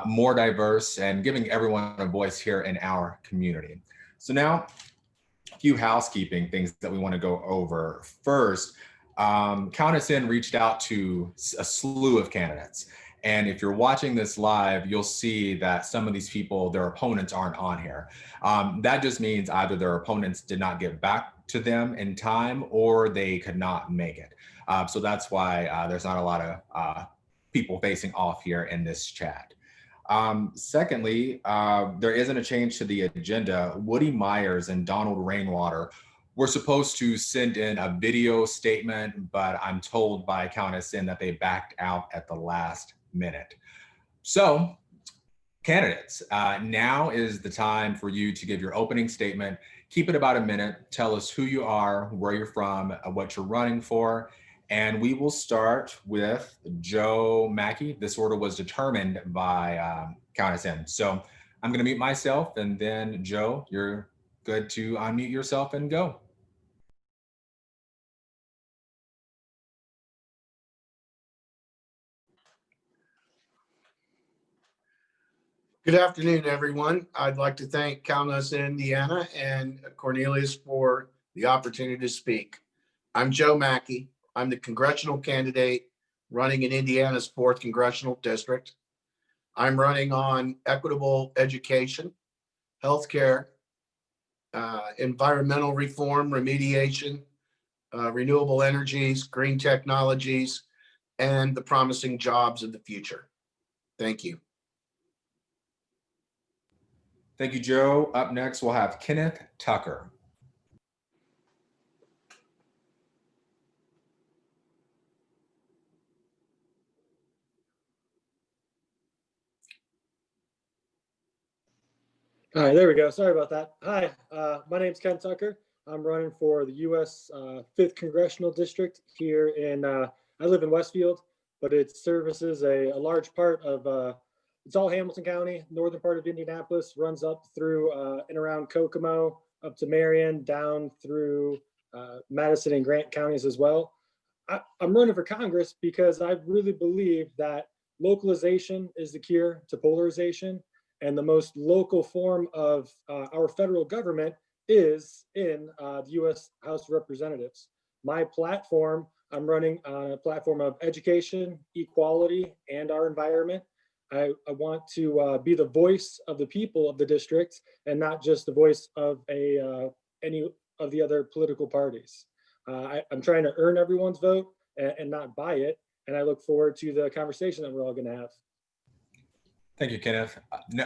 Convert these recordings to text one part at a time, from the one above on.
more diverse, and giving everyone a voice here in our community. So now, a few housekeeping things that we want to go over. First, Count Us In reached out to a slew of candidates. And if you're watching this live, you'll see that some of these people, their opponents aren't on here. That just means either their opponents did not get back to them in time or they could not make it. So that's why there's not a lot of people facing off here in this chat. Secondly, there isn't a change to the agenda. Woody Myers and Donald Rainwater were supposed to send in a video statement, but I'm told by Count Us In that they backed out at the last minute. So, candidates, now is the time for you to give your opening statement. Keep it about a minute. Tell us who you are, where you're from, what you're running for. And we will start with Joe Mackey. This order was determined by Count Us In. So I'm going to mute myself, and then Joe, you're good to unmute yourself and go. Good afternoon, everyone. I'd like to thank Count Us In Indiana and Cornelius for the opportunity to speak. I'm Joe Mackey. I'm the congressional candidate running in Indiana's 4th Congressional District. I'm running on equitable education, healthcare, environmental reform, remediation, renewable energies, green technologies, and the promising jobs of the future. Thank you. Thank you, Joe. Up next, we'll have Kenneth Tucker. All right, there we go. Sorry about that. Hi, my name's Ken Tucker. I'm running for the U.S. 5th Congressional District here in, I live in Westfield, but it services a large part of, it's all Hamilton County, northern part of Indianapolis, runs up through and around Kokomo, up to Marion, down through Madison and Grant counties as well. I'm running for Congress because I really believe that localization is the cure to polarization. And the most local form of our federal government is in the U.S. House of Representatives. My platform, I'm running on a platform of education, equality, and our environment. I want to be the voice of the people of the district and not just the voice of any of the other political parties. I'm trying to earn everyone's vote and not buy it. And I look forward to the conversation that we're all going to have. Thank you, Kenneth.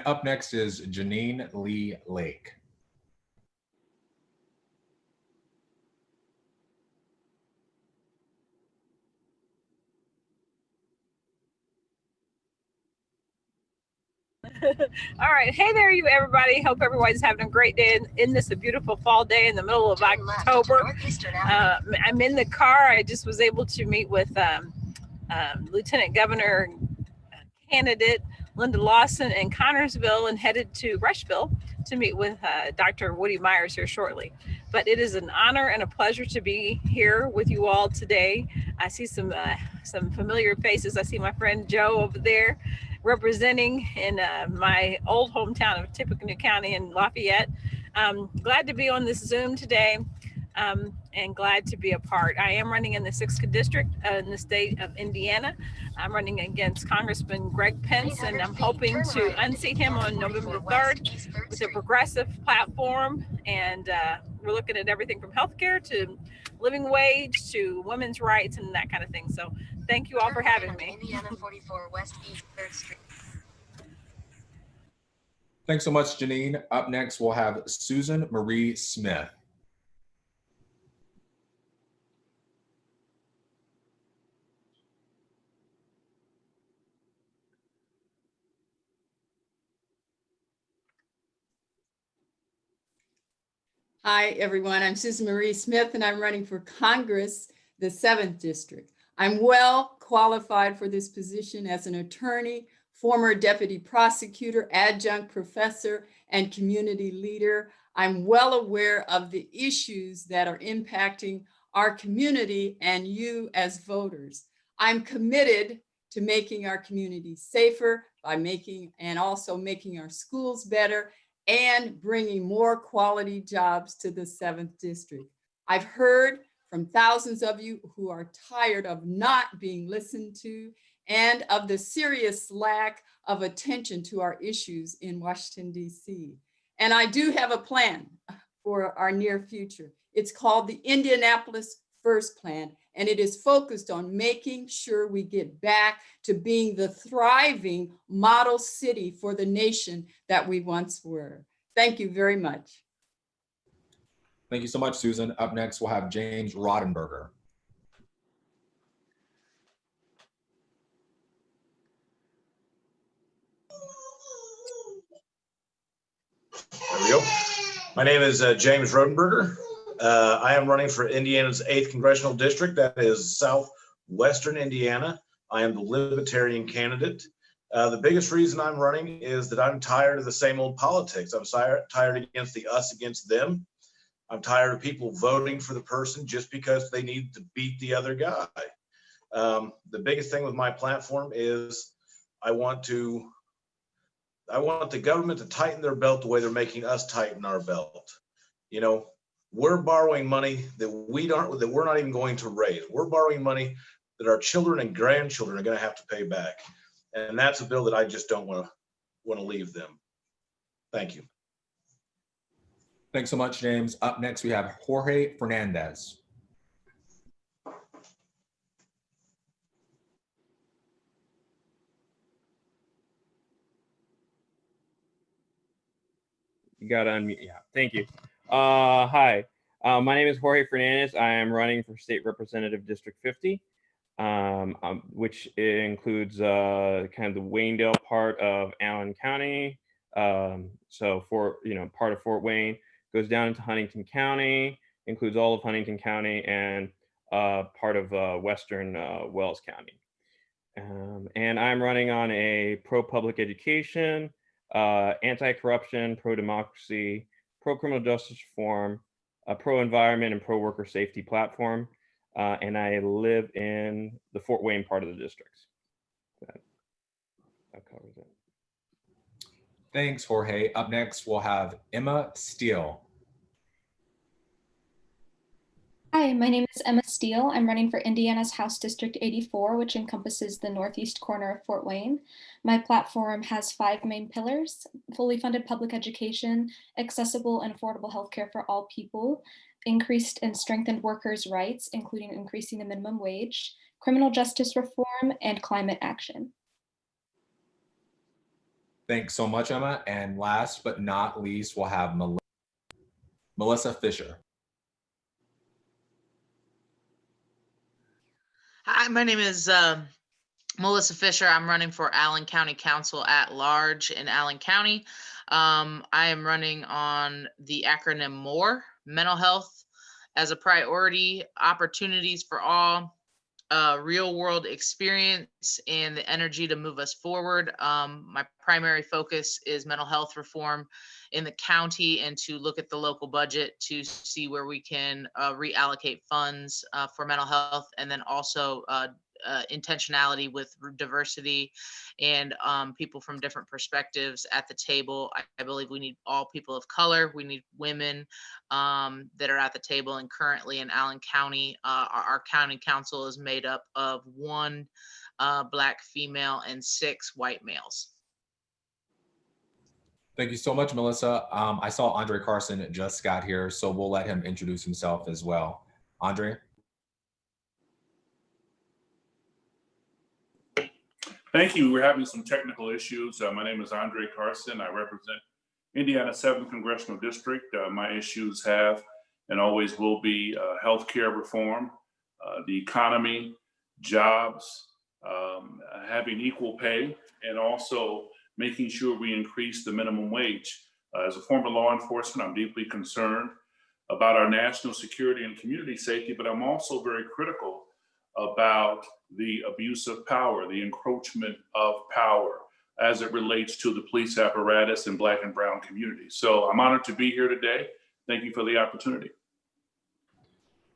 Up next is Jeannine Lee Lake. All right. Hey there, you everybody. Hope everybody's having a great day in this a beautiful fall day in the middle of October. I'm in the car. I just was able to meet with Lieutenant Governor candidate Linda Lawson in Connorsville and headed to Rushville to meet with Dr. Woody Myers here shortly. But it is an honor and a pleasure to be here with you all today. I see some familiar faces. I see my friend Joe over there representing in my old hometown of Tippecanoe County in Lafayette. Glad to be on this Zoom today. And glad to be a part. I am running in the 6th district in the state of Indiana. I'm running against Congressman Greg Pence, and I'm hoping to unseat him on November 3rd with a progressive platform. And we're looking at everything from healthcare to living wage to women's rights and that kind of thing. So thank you all for having me. Indiana 44 West East 3rd Street. Thanks so much, Jeannine. Up next, we'll have Susan Marie Smith. Hi, everyone. I'm Susan Marie Smith, and I'm running for Congress, the 7th District. I'm well qualified for this position as an attorney, former deputy prosecutor, adjunct professor, and community leader. I'm well aware of the issues that are impacting our community and you as voters. I'm committed to making our community safer by making our schools better and bringing more quality jobs to the 7th District. I've heard from thousands of you who are tired of not being listened to and of the serious lack of attention to our issues in Washington, D.C. And I do have a plan for our near future. It's called the Indianapolis First Plan, and it is focused on making sure we get back to being the thriving model city for the nation that we once were. Thank you very much. Thank you so much, Susan. Up next, we'll have James Rodenberger. There we go. My name is James Rodenberger. I am running for Indiana's 8th Congressional District. That is southwestern Indiana. I am the Libertarian candidate. The biggest reason I'm running is that I'm tired of the same old politics. I'm tired against the us against them. I'm tired of people voting for the person just because they need to beat the other guy. The biggest thing with my platform is I want the government to tighten their belt the way they're making us tighten our belt. You know, we're borrowing money that we're not even going to raise. We're borrowing money that our children and grandchildren are going to have to pay back. And that's a bill that I just don't want to leave them. Thank you. Thanks so much, James. Up next, we have Jorge Fernandez. You got to unmute. Yeah, thank you. Hi, my name is Jorge Fernandez. I am running for State Representative District 50, which includes kind of the Waynedale part of Allen County. So part of Fort Wayne goes down into Huntington County, includes all of Huntington County and part of Western Wells County. And I'm running on a pro-public education, anti-corruption, pro-democracy, pro-criminal justice reform, pro-environment, and pro-worker safety platform. And I live in the Fort Wayne part of the district. That covers it. Thanks, Jorge. Up next, we'll have Emma Steele. Hi, my name is Emma Steele. I'm running for Indiana's House District 84, which encompasses the northeast corner of Fort Wayne. My platform has 5 main pillars: fully funded public education, accessible and affordable healthcare for all people, increased and strengthened workers' rights, including increasing the minimum wage, criminal justice reform, and climate action. Thanks so much, Emma. And last but not least, we'll have Melissa Fisher. Hi, my name is Melissa Fisher. I'm running for Allen County Council at Large in Allen County. I am running on the acronym MORE, mental health as a priority, opportunities for all, real world experience, and the energy to move us forward. My primary focus is mental health reform in the county and to look at the local budget to see where we can reallocate funds for mental health, and then also intentionality with diversity and people from different perspectives at the table. I believe we need all people of color. We need women that are at the table. And currently in Allen County, our county council is made up of 1 Black female and 6 white males. Thank you so much, Melissa. I saw Andre Carson just got here, so we'll let him introduce himself as well. Andre? Thank you. We're having some technical issues. My name is Andre Carson. I represent Indiana 7th Congressional District. My issues have and always will be healthcare reform, the economy, jobs, having equal pay, and also making sure we increase the minimum wage. As a former law enforcement, I'm deeply concerned about our national security and community safety, but I'm also very critical about the abuse of power, the encroachment of power as it relates to the police apparatus in Black and brown communities. So I'm honored to be here today. Thank you for the opportunity.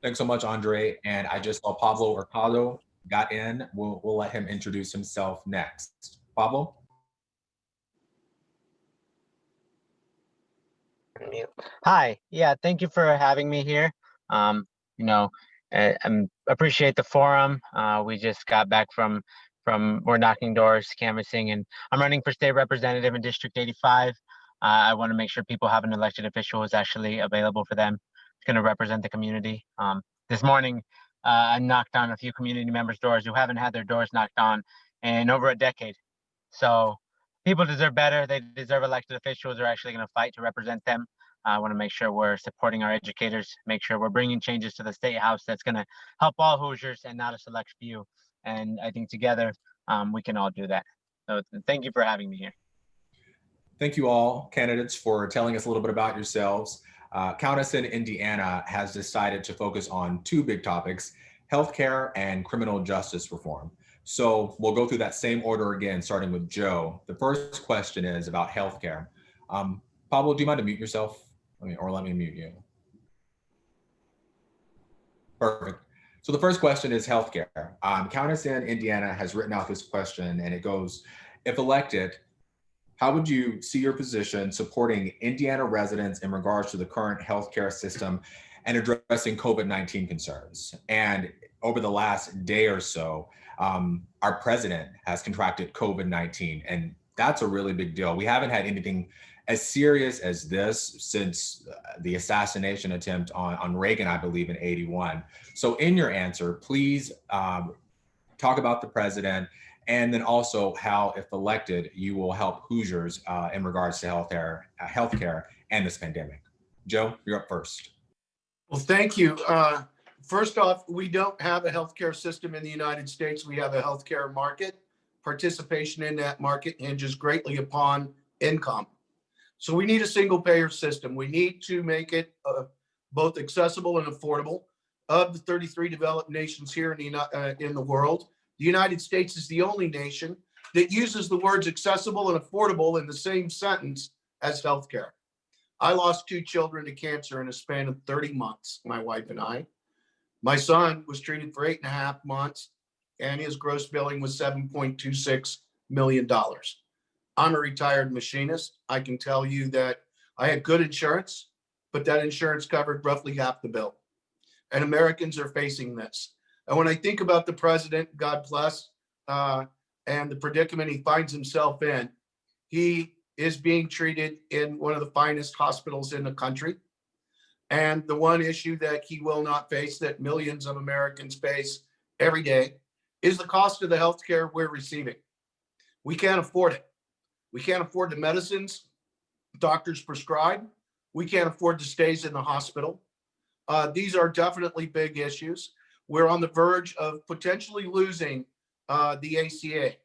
Thanks so much, Andre. And I just saw Pablo Hurtado got in. We'll let him introduce himself next. Pablo? Mute. Hi, yeah, thank you for having me here. You know, I appreciate the forum. We just got back from we're knocking doors, canvassing, and I'm running for state representative in District 85. I want to make sure people have an elected official who's actually available for them. It's going to represent the community. This morning, I knocked on a few community members' doors who haven't had their doors knocked on in over a decade. So people deserve better. They deserve elected officials who are actually going to fight to represent them. I want to make sure we're supporting our educators, make sure we're bringing changes to the state house that's going to help all Hoosiers and not a select few. And I think together we can all do that. So thank you for having me here. Thank you all candidates for telling us a little bit about yourselves. Countess in Indiana has decided to focus on two big topics, healthcare and criminal justice reform. So we'll go through that same order again, starting with Joe. The first question is about healthcare. Pablo, do you mind to mute yourself? Let me mute you. Perfect. So the first question is healthcare. Countess in Indiana has written out this question, and it goes, if elected, how would you see your position supporting Indiana residents in regards to the current healthcare system and addressing COVID-19 concerns? And over the last day or so, our president has contracted COVID-19, and that's a really big deal. We haven't had anything as serious as this since the assassination attempt on Reagan, I believe, in '81. So in your answer, please talk about the president, and then also how, if elected, you will help Hoosiers in regards to healthcare and this pandemic. Joe, you're up first. Well, thank you. First off, we don't have a healthcare system in the United States. We have a healthcare market. Participation in that market hinges greatly upon income. So we need a single payer system. We need to make it both accessible and affordable. Of the 33 developed nations here in the world, the United States is the only nation that uses the words accessible and affordable in the same sentence as healthcare. I lost 2 children to cancer in a span of 30 months, my wife and I. My son was treated for 8.5 months, and his gross billing was $7.26 million. I'm a retired machinist. I can tell you that I had good insurance, but that insurance covered roughly half the bill. And Americans are facing this. And when I think about the president, God bless, and the predicament he finds himself in, he is being treated in one of the finest hospitals in the country. And the one issue that he will not face, that millions of Americans face every day, is the cost of the healthcare we're receiving. We can't afford it. We can't afford the medicines doctors prescribe. We can't afford the stays in the hospital. These are definitely big issues. We're on the verge of potentially losing the ACA.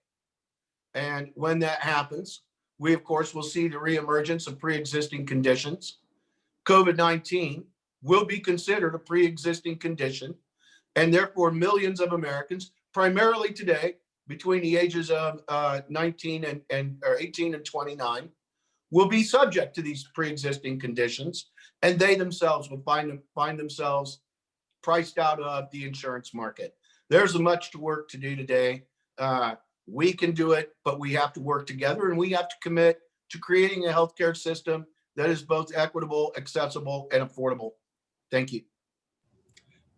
And when that happens, we, of course, will see the reemergence of pre-existing conditions. COVID-19 will be considered a pre-existing condition, and therefore millions of Americans, primarily today, between the ages of 18 and 29, will be subject to these pre-existing conditions, and they themselves will find themselves priced out of the insurance market. There's much to work to do today. We can do it, but we have to work together, and we have to commit to creating a healthcare system that is both equitable, accessible, and affordable. Thank you.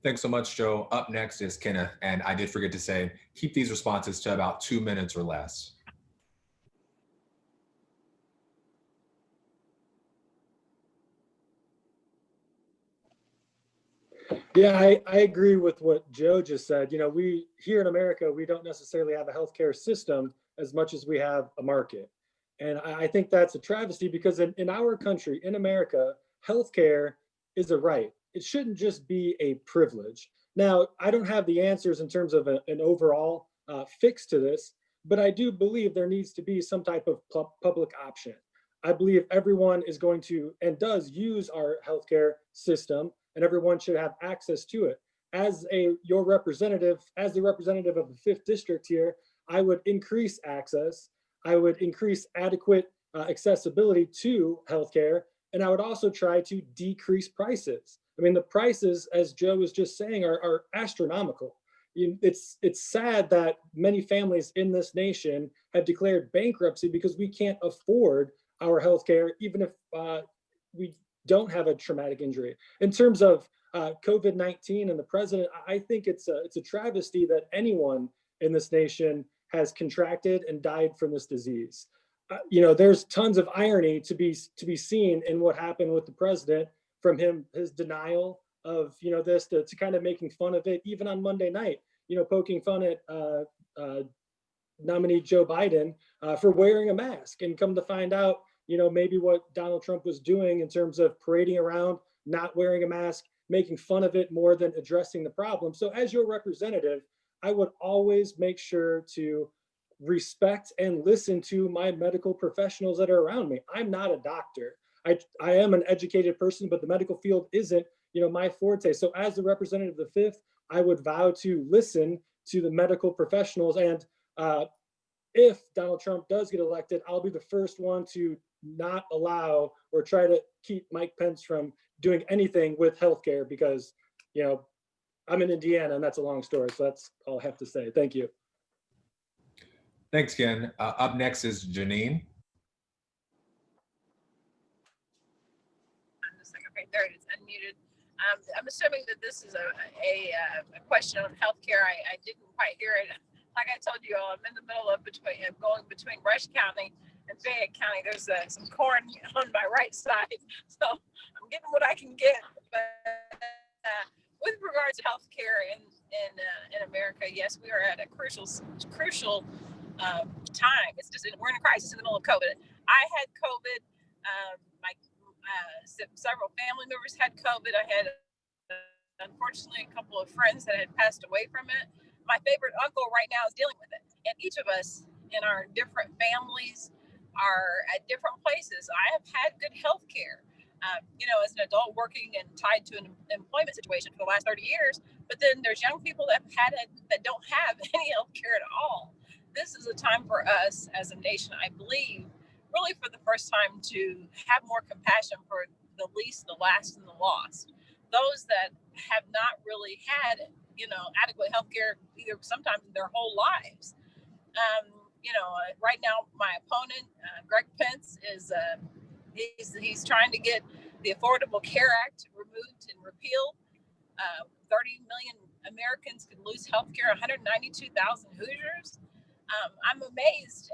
Thanks so much, Joe. Up next is Kenneth, and I did forget to say, keep these responses to about 2 minutes or less. Yeah, I agree with what Joe just said. You know, we here in America, we don't necessarily have a healthcare system as much as we have a market. And I think that's a travesty because in our country, in America, healthcare is a right. It shouldn't just be a privilege. Now, I don't have the answers in terms of an overall fix to this, but I do believe there needs to be some type of public option. I believe everyone is going to and does use our healthcare system, and everyone should have access to it. As your representative, as the representative of the 5th district here, I would increase access. I would increase adequate accessibility to healthcare, and I would also try to decrease prices. I mean, the prices, as Joe was just saying, are astronomical. It's sad that many families in this nation have declared bankruptcy because we can't afford our healthcare, even if we don't have a traumatic injury. In terms of COVID-19 and the president, I think it's a travesty that anyone in this nation has contracted and died from this disease. There's tons of irony to be seen in what happened with the president, from his denial of this to kind of making fun of it, even on Monday night, poking fun at nominee Joe Biden for wearing a mask, and come to find out, maybe what Donald Trump was doing in terms of parading around, not wearing a mask, making fun of it more than addressing the problem. So as your representative, I would always make sure to respect and listen to my medical professionals that are around me. I'm not a doctor. I am an educated person, but the medical field isn't, my forte. So as the representative of the 5th, I would vow to listen to the medical professionals. And if Donald Trump does get elected, I'll be the first one to not allow or try to keep Mike Pence from doing anything with healthcare, because, I'm in Indiana, and that's a long story. So that's all I have to say. Thank you. Thanks, Ken. Up next is Jeannine. Okay, there it is, unmuted. I'm assuming that this is a question on healthcare. I didn't quite hear it. Like I told you all, I'm in the middle of going between Rush County and Fayette County. There's some corn on my right side, so I'm getting what I can get. But with regard to healthcare in America, yes, we are at a crucial time. It's just we're in a crisis in the middle of COVID. I had COVID. Several family members had COVID. I had, unfortunately, a couple of friends that had passed away from it. My favorite uncle right now is dealing with it. And each of us in our different families are at different places. I have had good health care, as an adult working and tied to an employment situation for the last 30 years. But then there's young people that have had it that don't have any health care at all. This is a time for us as a nation, I believe, really for the first time, to have more compassion for the least, the last, and the lost. Those that have not really had, adequate health care either sometimes in their whole lives. Right now, my opponent, Greg Pence, is he's trying to get the Affordable Care Act removed and repealed. 30 million Americans could lose health care, 192,000 Hoosiers. I'm amazed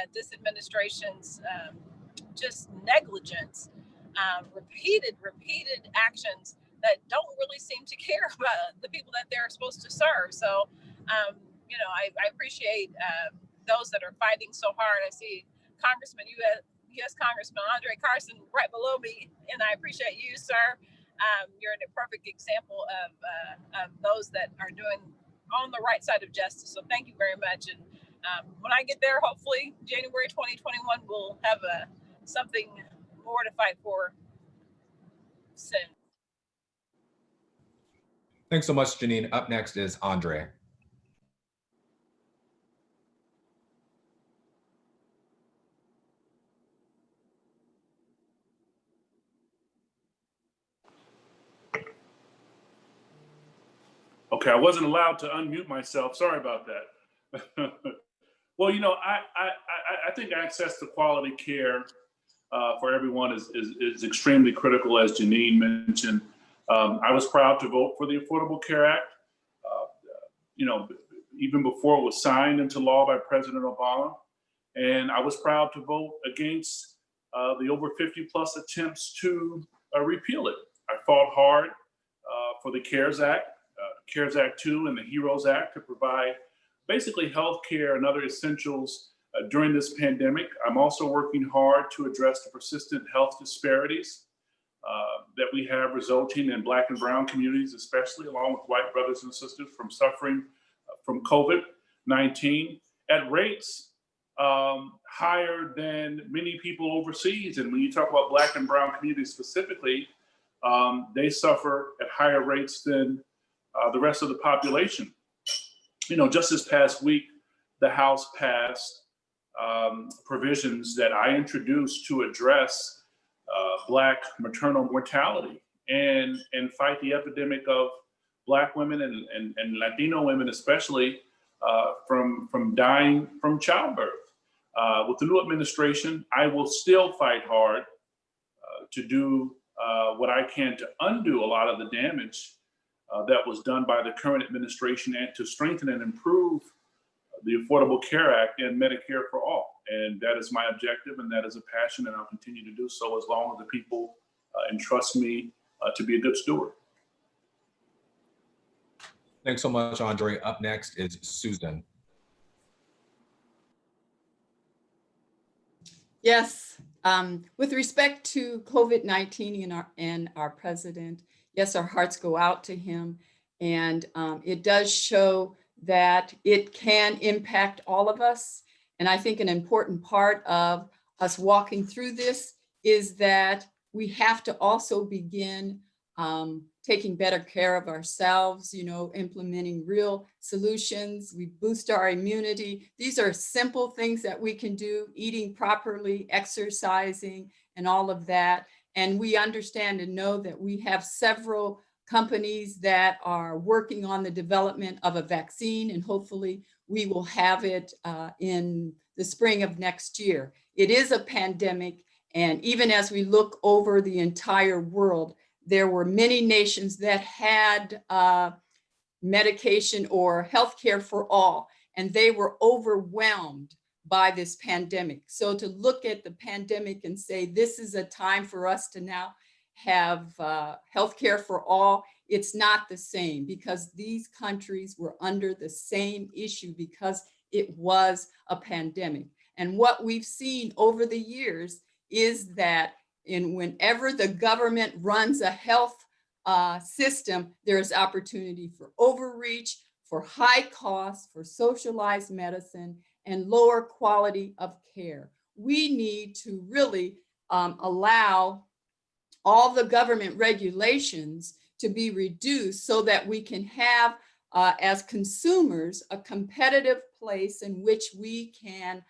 at this administration's just negligence, repeated actions that don't really seem to care about the people that they're supposed to serve. So, I appreciate those that are fighting so hard. I see Congressman, U.S. Congressman Andre Carson right below me, and I appreciate you, sir. You're a perfect example of those that are doing on the right side of justice. So thank you very much. And when I get there, hopefully January 2021, we'll have something more to fight for soon. Thanks so much, Jeannine. Up next is Andre. Okay, I wasn't allowed to unmute myself. Sorry about that. Well, I think access to quality care for everyone is extremely critical, as Jeannine mentioned. I was proud to vote for the Affordable Care Act, even before it was signed into law by President Obama. And I was proud to vote against the over 50 plus attempts to repeal it. I fought hard for the CARES Act, CARES Act 2 and the HEROES Act to provide basically health care and other essentials during this pandemic. I'm also working hard to address the persistent health disparities that we have resulting in Black and brown communities, especially along with white brothers and sisters from suffering from COVID-19 at rates higher than many people overseas. And when you talk about Black and brown communities specifically, they suffer at higher rates than the rest of the population. Just this past week, the House passed provisions that I introduced to address Black maternal mortality and fight the epidemic of Black women and Latino women, especially from dying from childbirth. With the new administration, I will still fight hard to do what I can to undo a lot of the damage that was done by the current administration and to strengthen and improve the Affordable Care Act and Medicare for all. And that is my objective, and that is a passion, and I'll continue to do so as long as the people entrust me to be a good steward. Thanks so much, Andre. Up next is Susan. Yes, with respect to COVID-19 and our president, yes, our hearts go out to him. And it does show that it can impact all of us. And I think an important part of us walking through this is that we have to also begin taking better care of ourselves, implementing real solutions. We boost our immunity. These are simple things that we can do: eating properly, exercising, and all of that. And we understand and know that we have several companies that are working on the development of a vaccine, and hopefully we will have it in the spring of next year. It is a pandemic, and even as we look over the entire world, there were many nations that had medication or healthcare for all, and they were overwhelmed by this pandemic. So to look at the pandemic and say, this is a time for us to now have healthcare for all, it's not the same, because these countries were under the same issue because it was a pandemic. And what we've seen over the years is that whenever the government runs a health system, there's opportunity for overreach, for high costs, for socialized medicine, and lower quality of care. We need to really allow all the government regulations to be reduced so that we can have, as consumers, a competitive place in which we can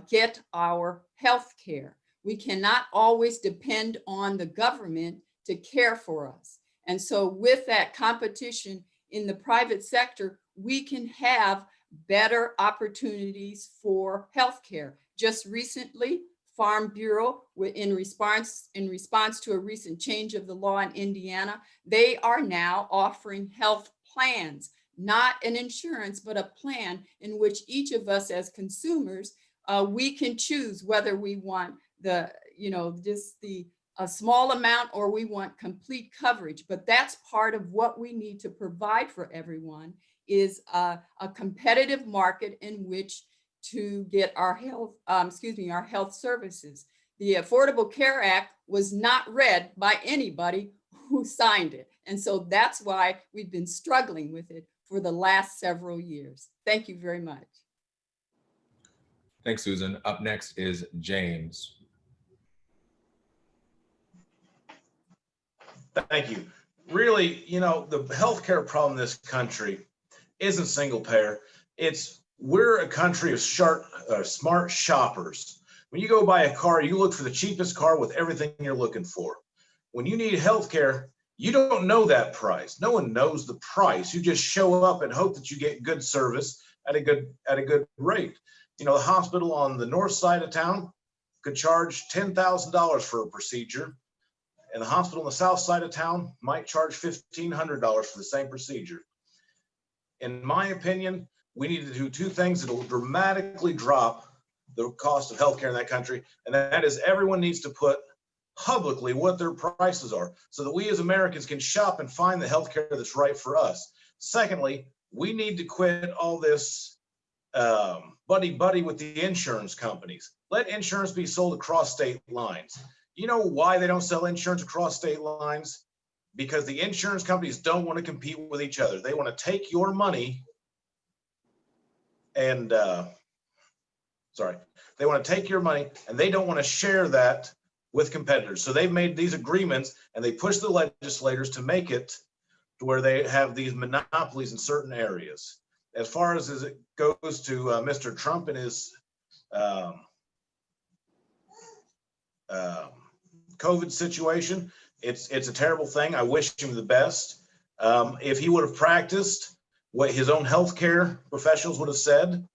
get our health care. We cannot always depend on the government to care for us. And so with that competition in the private sector, we can have better opportunities for healthcare. Just recently, Farm Bureau, in response to a recent change of the law in Indiana, they are now offering health plans, not an insurance, but a plan in which each of us as consumers, we can choose whether we want a small amount or we want complete coverage. But that's part of what we need to provide for everyone, is a competitive market in which to get our health services. The Affordable Care Act was not read by anybody who signed it. And so that's why we've been struggling with it for the last several years. Thank you very much. Thanks, Susan. Up next is James. Thank you. Really, the healthcare problem in this country isn't single payer. We're a country of smart shoppers. When you go buy a car, you look for the cheapest car with everything you're looking for. When you need healthcare, you don't know that price. No one knows the price. You just show up and hope that you get good service at a good rate. The hospital on the north side of town could charge $10,000 for a procedure, and the hospital on the south side of town might charge $1,500 for the same procedure. In my opinion, we need to do two things that will dramatically drop the cost of healthcare in that country, and that is everyone needs to put publicly what their prices are so that we as Americans can shop and find the healthcare that's right for us. Secondly, we need to quit all this buddy with the insurance companies. Let insurance be sold across state lines. You know why they don't sell insurance across state lines? Because the insurance companies don't want to compete with each other. They want to take your money and they want to take your money and they don't want to share that with competitors. So they've made these agreements and they push the legislators to make it to where they have these monopolies in certain areas. As far as it goes to Mr. Trump and his COVID situation, it's a terrible thing. I wish him the best. If he would have practiced what his own healthcare professionals would have said,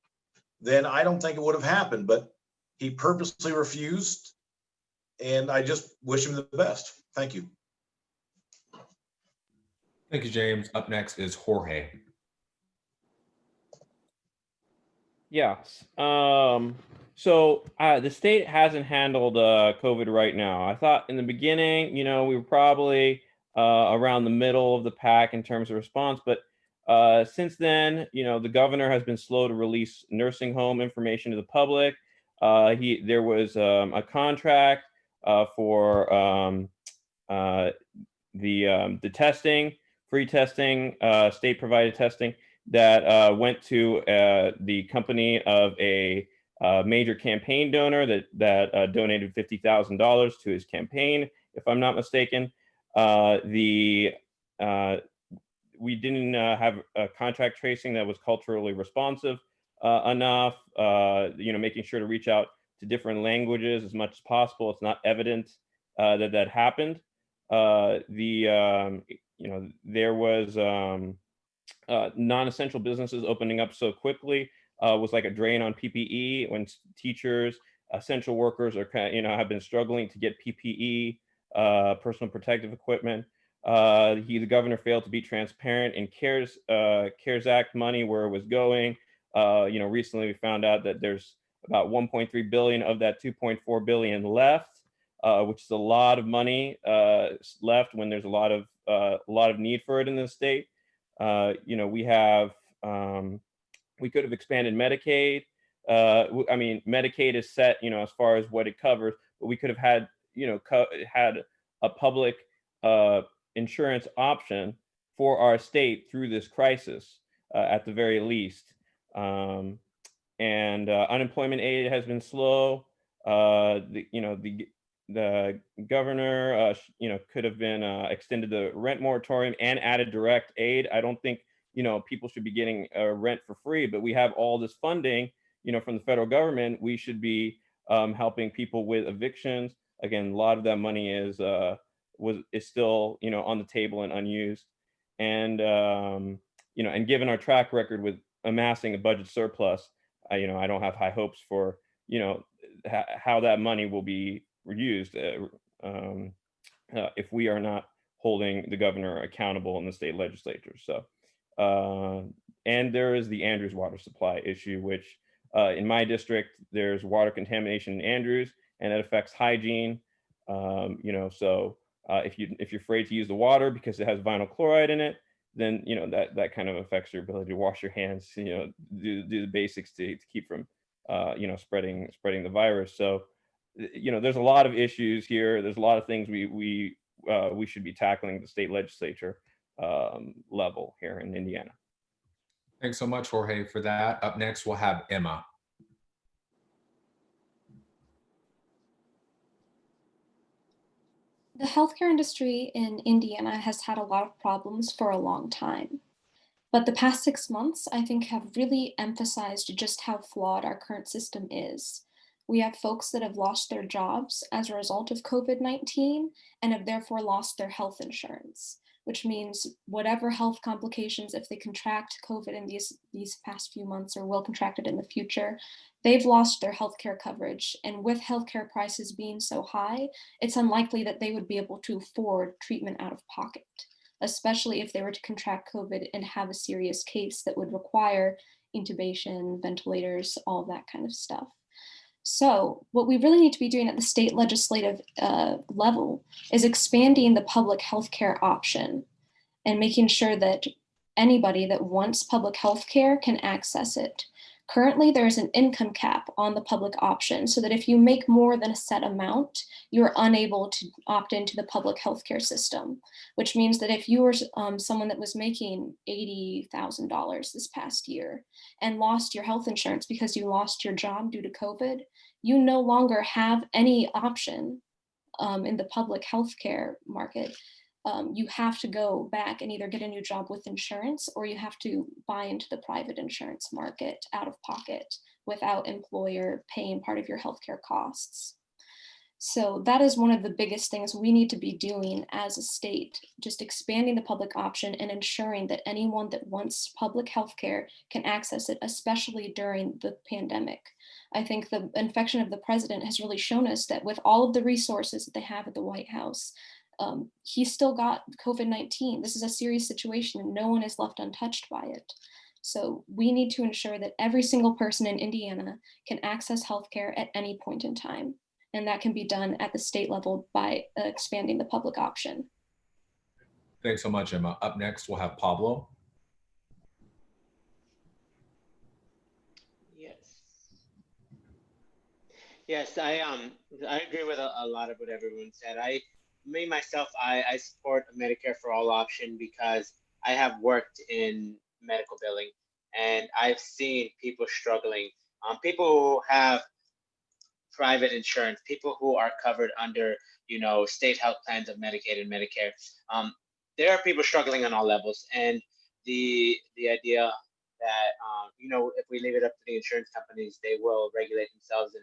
then I don't think it would have happened. But he purposely refused and I just wish him the best. Thank you. Thank you, James. Up next is Jorge. Yes. So the state hasn't handled COVID right now. I thought in the beginning, we were probably around the middle of the pack in terms of response, but since then, the governor has been slow to release nursing home information to the public. There was a contract for the testing, free testing, state provided testing that went to the company of a major campaign donor that donated $50,000 to his campaign, if I'm not mistaken. We didn't have a contract tracing that was culturally responsive enough, making sure to reach out to different languages as much as possible. It's not evident that happened. There was non-essential businesses opening up so quickly was like a drain on PPE when teachers, essential workers have been struggling to get PPE, personal protective equipment. The governor failed to be transparent in CARES Act money, where it was going. Recently we found out that there's about 1.3 billion of that 2.4 billion left, which is a lot of money left when there's a lot of need for it in the state. We could have expanded Medicaid. Medicaid is set, as far as what it covers, but we could have had, had a public insurance option for our state through this crisis, at the very least. Unemployment aid has been slow. The governor, could have been extended the rent moratorium and added direct aid. I don't think, people should be getting rent for free, but we have all this funding, from the federal government. We should be helping people with evictions. Again, a lot of that money is still, on the table and unused. And, and given our track record with amassing a budget surplus, I don't have high hopes for, how that money will be used if we are not holding the governor accountable in the state legislature. So, and there is the Andrews water supply issue, which in my district, there's water contamination in Andrews, and it affects hygiene. If you're afraid to use the water because it has vinyl chloride in it, then that kind of affects your ability to wash your hands. Do the basics to keep from spreading the virus. So there's a lot of issues here. There's a lot of things we should be tackling at the state legislature level here in Indiana. Thanks so much, Jorge, for that. Up next, we'll have Emma. The healthcare industry in Indiana has had a lot of problems for a long time. But the past 6 months, I think, have really emphasized just how flawed our current system is. We have folks that have lost their jobs as a result of COVID-19 and have therefore lost their health insurance, which means whatever health complications, if they contract COVID in these past few months or will contract it in the future, they've lost their healthcare coverage. And with healthcare prices being so high, it's unlikely that they would be able to afford treatment out of pocket, especially if they were to contract COVID and have a serious case that would require intubation, ventilators, all of that kind of stuff. So what we really need to be doing at the state legislative level is expanding the public health care option and making sure that anybody that wants public health care can access it. Currently, there is an income cap on the public option so that if you make more than a set amount, you're unable to opt into the public healthcare system, which means that if you were someone that was making $80,000 this past year and lost your health insurance because you lost your job due to COVID, you no longer have any option in the public healthcare market. You have to go back and either get a new job with insurance or you have to buy into the private insurance market out of pocket without employer paying part of your healthcare costs. So that is one of the biggest things we need to be doing as a state, just expanding the public option and ensuring that anyone that wants public health care can access it, especially during the pandemic. I think the infection of the president has really shown us that with all of the resources that they have at the White House, he still got COVID-19. This is a serious situation and no one is left untouched by it. So we need to ensure that every single person in Indiana can access healthcare at any point in time. And that can be done at the state level by expanding the public option. Thanks so much, Emma. Up next, we'll have Pablo. Yes, I agree with a lot of what everyone said. Myself, I support a Medicare for all option because I have worked in medical billing and I've seen people struggling. People who have private insurance, people who are covered under, state health plans of Medicaid and Medicare. There are people struggling on all levels, and the idea that if we leave it up to the insurance companies, they will regulate themselves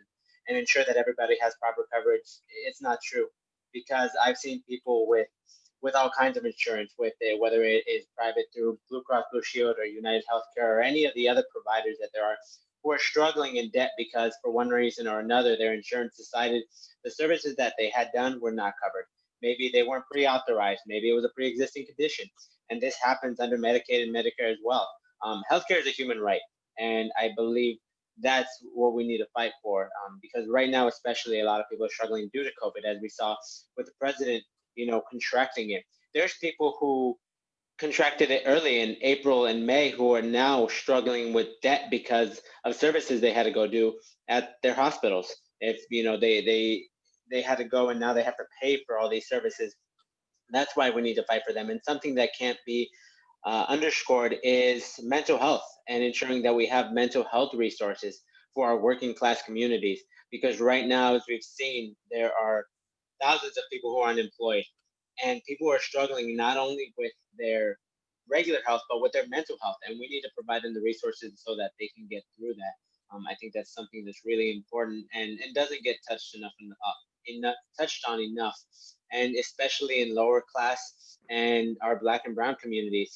and ensure that everybody has proper coverage. It's not true, because I've seen people with all kinds of insurance, whether it is private through Blue Cross Blue Shield or United Healthcare or any of the other providers that there are, who are struggling in debt because for one reason or another, their insurance decided the services that they had done were not covered. Maybe they weren't pre-authorized. Maybe it was a pre-existing condition. And this happens under Medicaid and Medicare as well. Healthcare is a human right. And I believe that's what we need to fight for. Because right now, especially, a lot of people are struggling due to COVID, as we saw with the president, contracting it. There's people who contracted it early in April and May who are now struggling with debt because of services they had to go do at their hospitals. If they had to go and now they have to pay for all these services. That's why we need to fight for them. And something that can't be underscored is mental health and ensuring that we have mental health resources for our working class communities. Because right now, as we've seen, there are thousands of people who are unemployed. And people are struggling not only with their regular health, but with their mental health. And we need to provide them the resources so that they can get through that. I think that's something that's really important and doesn't get touched on enough. And especially in lower class and our Black and brown communities,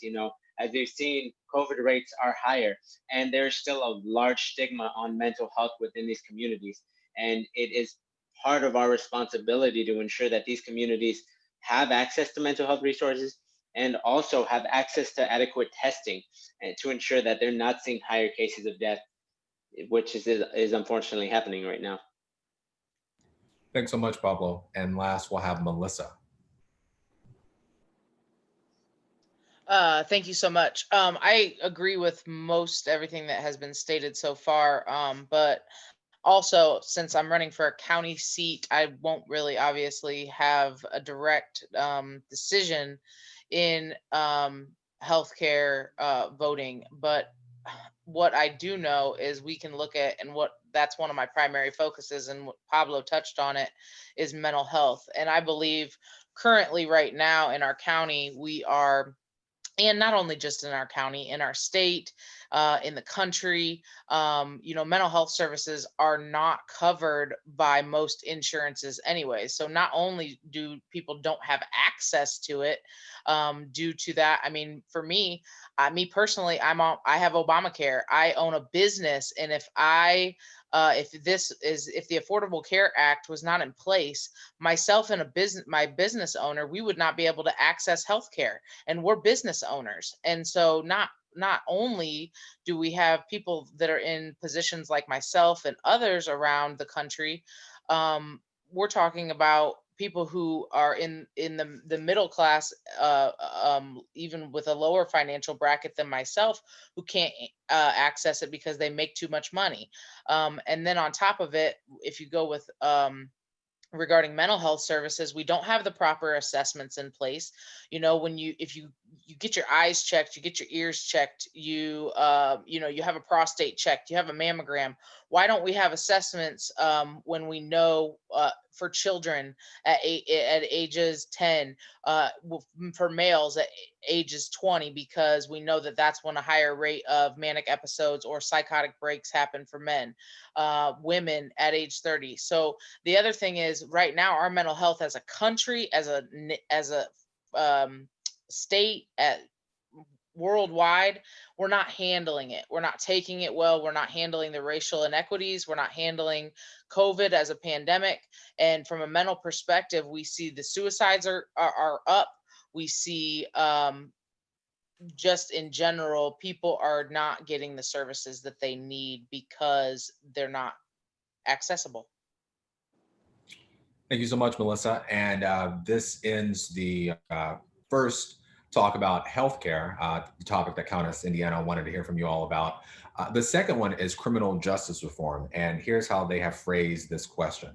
as we've seen, COVID rates are higher and there's still a large stigma on mental health within these communities. And it is part of our responsibility to ensure that these communities have access to mental health resources and also have access to adequate testing and to ensure that they're not seeing higher cases of death, which is unfortunately happening right now. Thanks so much, Pablo. And last, we'll have Melissa. Thank you so much. I agree with most everything that has been stated so far, but also, since I'm running for a county seat, I won't really obviously have a direct decision in healthcare voting. But what I do know is we can look at, and that's one of my primary focuses, and what Pablo touched on it, is mental health. And I believe currently right now in our county, we are, and not only just in our county, in our state, in the country, mental health services are not covered by most insurances anyway. So not only do people don't have access to it due to that, I mean, for me personally, I have Obamacare. I own a business, and if if the Affordable Care Act was not in place, myself and my business owner, we would not be able to access healthcare, and we're business owners. And so not only do we have people that are in positions like myself and others around the country, we're talking about people who are in the middle class, even with a lower financial bracket than myself, who can't access it because they make too much money. And then on top of it, if you go with regarding mental health services, we don't have the proper assessments in place. If you you get your eyes checked, you get your ears checked, you know, you have a prostate checked, you have a mammogram. Why don't we have assessments when we know for children at ages 10, for males at ages 20, because we know that that's when a higher rate of manic episodes or psychotic breaks happen for men, women at age 30. So the other thing is, right now, our mental health as a country, as a state, at worldwide, we're not handling it. We're not taking it well. We're not handling the racial inequities. We're not handling COVID as a pandemic. And from a mental perspective, we see the suicides are up. We see just in general, people are not getting the services that they need because they're not accessible. Thank you so much, Melissa. And this ends the first talk about healthcare, the topic that Countess Indiana wanted to hear from you all about. The second one is criminal justice reform. And here's how they have phrased this question.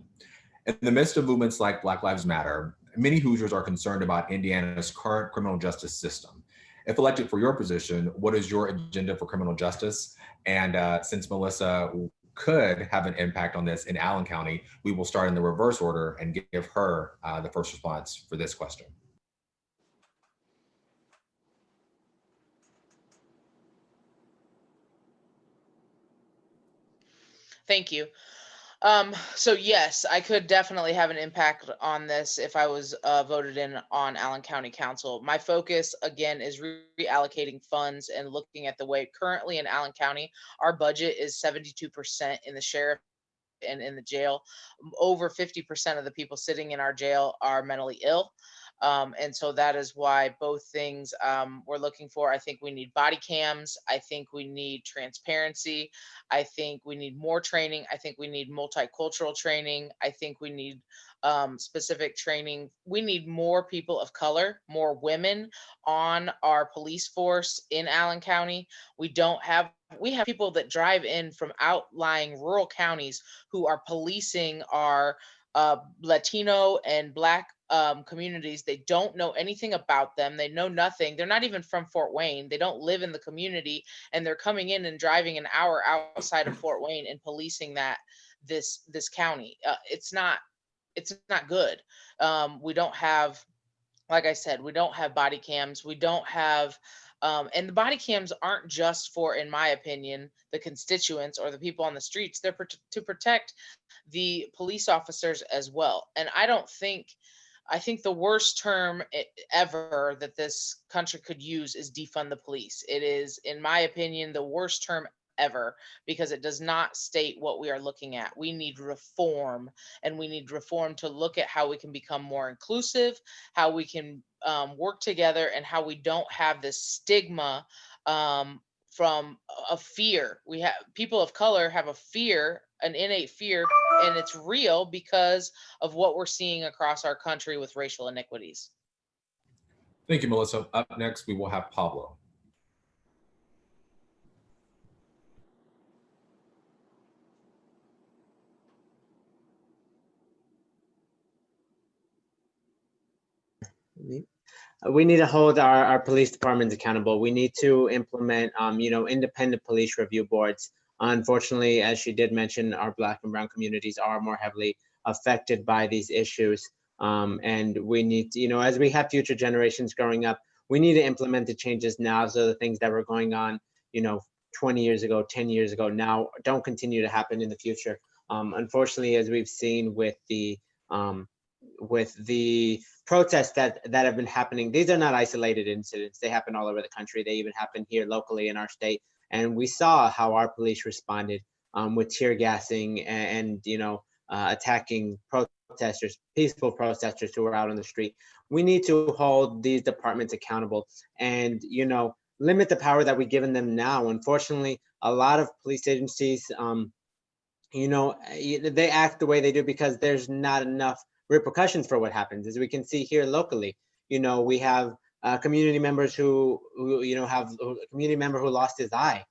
In the midst of movements like Black Lives Matter, many Hoosiers are concerned about Indiana's current criminal justice system. If elected for your position, what is your agenda for criminal justice? And since Melissa could have an impact on this in Allen County, we will start in the reverse order and give her the first response for this question. Thank you. So yes, I could definitely have an impact on this if I was voted in on Allen County Council. My focus, again, is reallocating funds and looking at the way currently in Allen County, our budget is 72% in the sheriff and in the jail. Over 50% of the people sitting in our jail are mentally ill. And so that is why both things we're looking for. I think we need body cams. I think we need transparency. I think we need more training. I think we need multicultural training. I think we need specific training. We need more people of color, more women on our police force in Allen County. We have people that drive in from outlying rural counties who are policing our Latino and Black communities. They don't know anything about them. They know nothing. They're not even from Fort Wayne. They don't live in the community, and they're coming in and driving an hour outside of Fort Wayne and policing this county. It's not good. We don't have, like I said, we don't have body cams. We don't have and the body cams aren't just for, in my opinion, the constituents or the people on the streets. They're to protect the police officers as well. And I think the worst term ever that this country could use is defund the police. It is, in my opinion, the worst term ever, because it does not state what we are looking at. We need reform, and we need reform to look at how we can become more inclusive, how we can work together, and how we don't have this stigma from a fear. We have people of color have a fear, an innate fear, and it's real because of what we're seeing across our country with racial inequities. Thank you, Melissa. Up next, we will have Pablo. We need to hold our police departments accountable. We need to implement, independent police review boards. Unfortunately, as she did mention, our Black and brown communities are more heavily affected by these issues. And we need to, as we have future generations growing up, we need to implement the changes now so the things that were going on, 20 years ago, 10 years ago now don't continue to happen in the future. Unfortunately, as we've seen with the protests that have been happening, these are not isolated incidents. They happen all over the country. They even happen here locally in our state. And we saw how our police responded with tear gassing and attacking protesters, peaceful protesters who were out on the street. We need to hold these departments accountable and, limit the power that we've given them now. Unfortunately, a lot of police agencies, they act the way they do because there's not enough repercussions for what happens. As we can see here locally, we have community members who have a community member who lost his eye,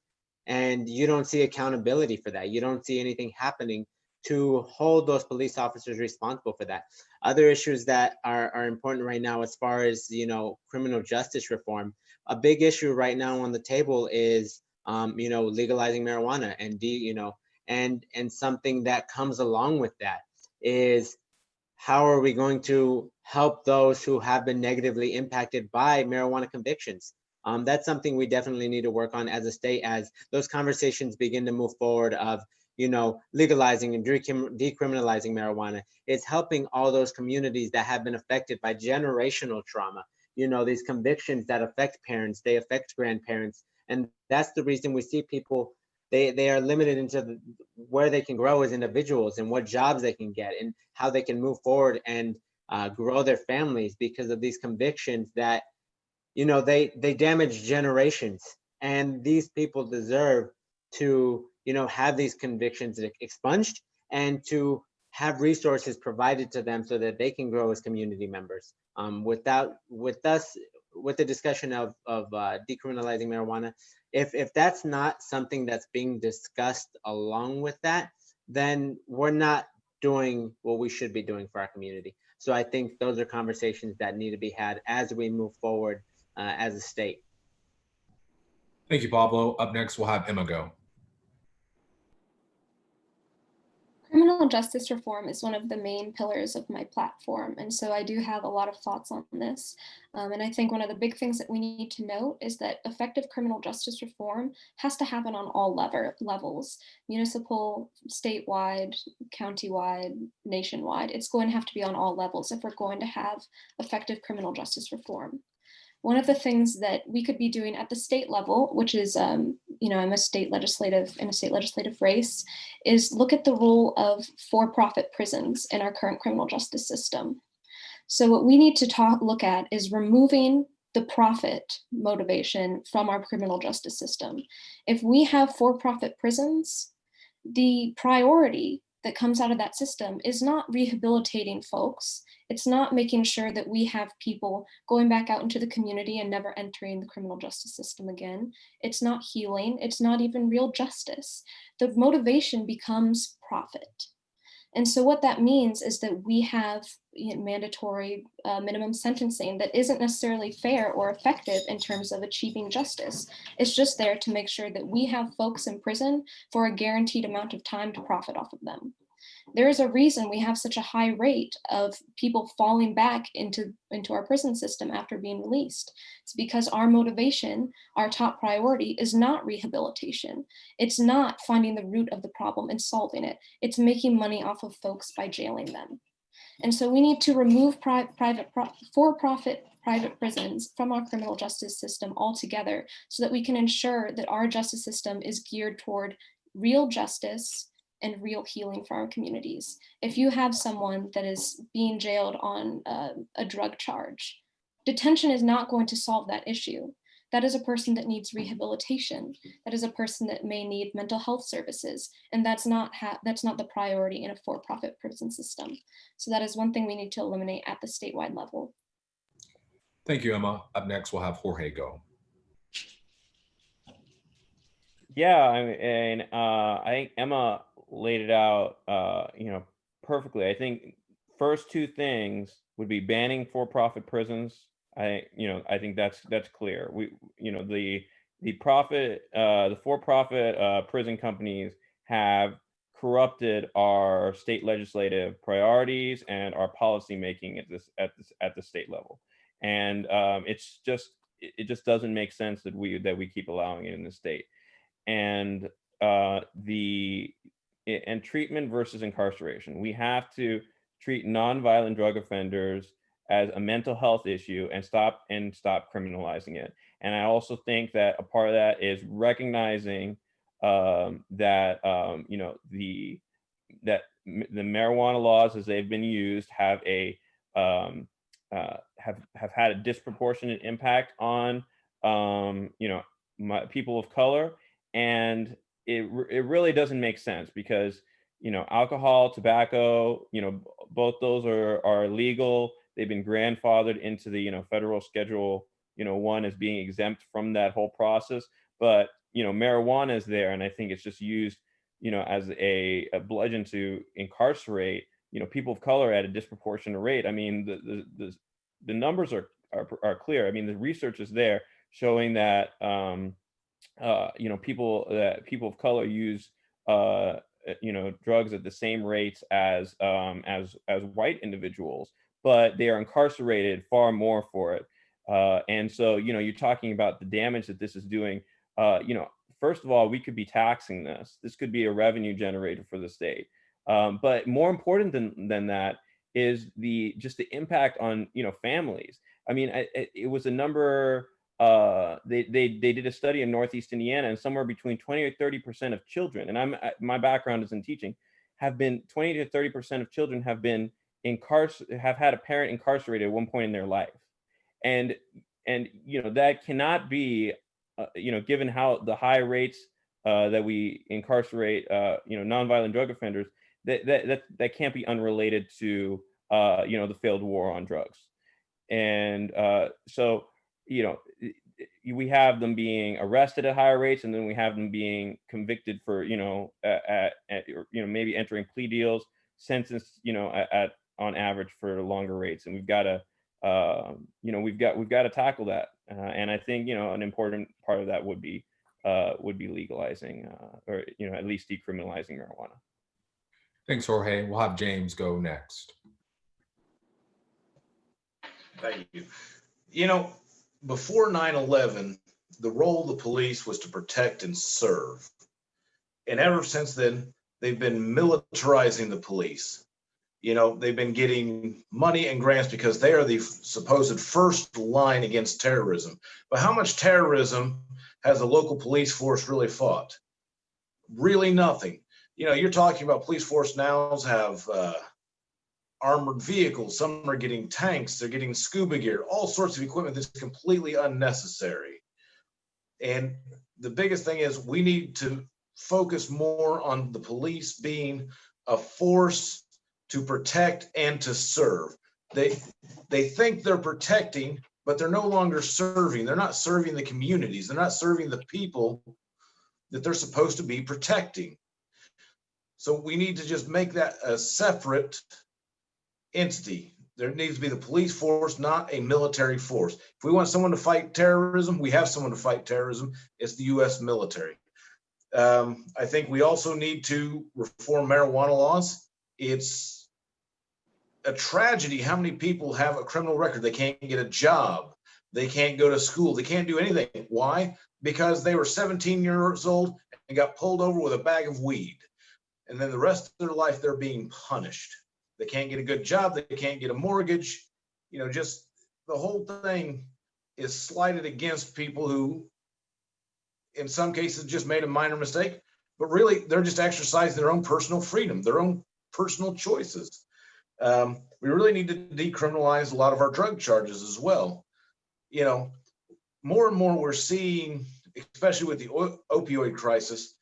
and you don't see accountability for that. You don't see anything happening to hold those police officers responsible for that. Other issues that are important right now, as far as, you know, criminal justice reform, a big issue right now on the table is, you know, legalizing marijuana, and and something that comes along with that is, how are we going to help those who have been negatively impacted by marijuana convictions? That's something we definitely need to work on as a state, as those conversations begin to move forward of, you know, legalizing and decriminalizing marijuana. It's helping all those communities that have been affected by generational trauma. You know, these convictions that affect parents, they affect grandparents. And that's the reason we see people, they are limited into where they can grow as individuals and what jobs they can get and how they can move forward and grow their families, because of these convictions that, you know, they damage generations. And these people deserve to, you know, have these convictions expunged and to have resources provided to them so that they can grow as community members. With the discussion of decriminalizing marijuana, if that's not something that's being discussed along with that, then we're not doing what we should be doing for our community. So I think those are conversations that need to be had as we move forward as a state. Thank you, Pablo. Up next, we'll have Emma go. Criminal justice reform is one of the main pillars of my platform, and so I do have a lot of thoughts on this. And I think one of the big things that we need to note is that effective criminal justice reform has to happen on all levels: municipal, statewide, countywide, nationwide. It's going to have to be on all levels if we're going to have effective criminal justice reform. One of the things that we could be doing at the state level, which is, I'm in a state legislative race, is look at the role of for-profit prisons in our current criminal justice system. So what we need to look at is removing the profit motivation from our criminal justice system. If we have for-profit prisons, the priority that comes out of that system is not rehabilitating folks. It's not making sure that we have people going back out into the community and never entering the criminal justice system again. It's not healing. It's not even real justice. The motivation becomes profit. And so what that means is that we have mandatory minimum sentencing that isn't necessarily fair or effective in terms of achieving justice. It's just there to make sure that we have folks in prison for a guaranteed amount of time to profit off of them. There is a reason we have such a high rate of people falling back into our prison system after being released. It's because our motivation, our top priority, is not rehabilitation. It's not finding the root of the problem and solving it. It's making money off of folks by jailing them. And so we need to remove for-profit private prisons from our criminal justice system altogether so that we can ensure that our justice system is geared toward real justice and real healing for our communities. If you have someone that is being jailed on a drug charge, detention is not going to solve that issue. That is a person that needs rehabilitation. That is a person that may need mental health services, and that's not the priority in a for-profit prison system. So that is one thing we need to eliminate at the statewide level. Thank you, Emma. Up next, we'll have Jorge go. Yeah, I think Emma laid it out, perfectly. I think first two things would be banning for-profit prisons. I think that's clear. The for-profit prison companies have corrupted our state legislative priorities and our policy making at the state level, and it just doesn't make sense that we keep allowing it in the state. And treatment versus incarceration. We have to treat nonviolent drug offenders as a mental health issue and stop criminalizing it. And I also think that a part of that is recognizing that the marijuana laws as they've been used have had a disproportionate impact on people of color. And it really doesn't make sense because, alcohol, tobacco, both those are legal. They've been grandfathered into the, federal Schedule, 1 as being exempt from that whole process. But, marijuana is there. And I think it's just used as a bludgeon to incarcerate, people of color at a disproportionate rate. I mean, the numbers are clear. I mean, the research is there showing that people of color use drugs at the same rates as white individuals, but they are incarcerated far more for it. And so, you're talking about the damage that this is doing. First of all, we could be taxing this. This could be a revenue generator for the state. But more important than that is just the impact on families. I mean, it was a number. They did a study in Northeast Indiana, and somewhere between 20 or 30% of children, and my background is in teaching, 20 to 30% of children have had a parent incarcerated at one point in their life, and that cannot be, given how the high rates that we incarcerate nonviolent drug offenders, that can't be unrelated to the failed war on drugs. And so we have them being arrested at higher rates, and then we have them being convicted for maybe entering plea deals, sentenced on average for longer rates. And we've got to tackle that. And I think an important part of that would be legalizing or at least decriminalizing marijuana. Thanks, Jorge. We'll have James go next. Thank you. Before 9/11, the role of the police was to protect and serve. And ever since then, they've been militarizing the police. They've been getting money and grants because they are the supposed first line against terrorism. But how much terrorism has the local police force really fought? Really nothing. You're talking about police force now have armored vehicles. Some are getting tanks. They're getting scuba gear, all sorts of equipment that's completely unnecessary. And the biggest thing is we need to focus more on the police being a force to protect and to serve. They think they're protecting, but they're no longer serving. They're not serving the communities. They're not serving the people that they're supposed to be protecting. So we need to just make that a separate entity. There needs to be the police force, not a military force. If we want someone to fight terrorism, we have someone to fight terrorism. It's the U.S. military. I think we also need to reform marijuana laws. It's a tragedy how many people have a criminal record. They can't get a job. They can't go to school. They can't do anything. Why? Because they were 17 years old and got pulled over with a bag of weed. And then the rest of their life, they're being punished. They can't get a good job. They can't get a mortgage. Just the whole thing is slighted against people who, in some cases, just made a minor mistake. But really, they're just exercising their own personal freedom, their own personal choices. We really need to decriminalize a lot of our drug charges as well. More and more we're seeing, especially with the opioid crisis,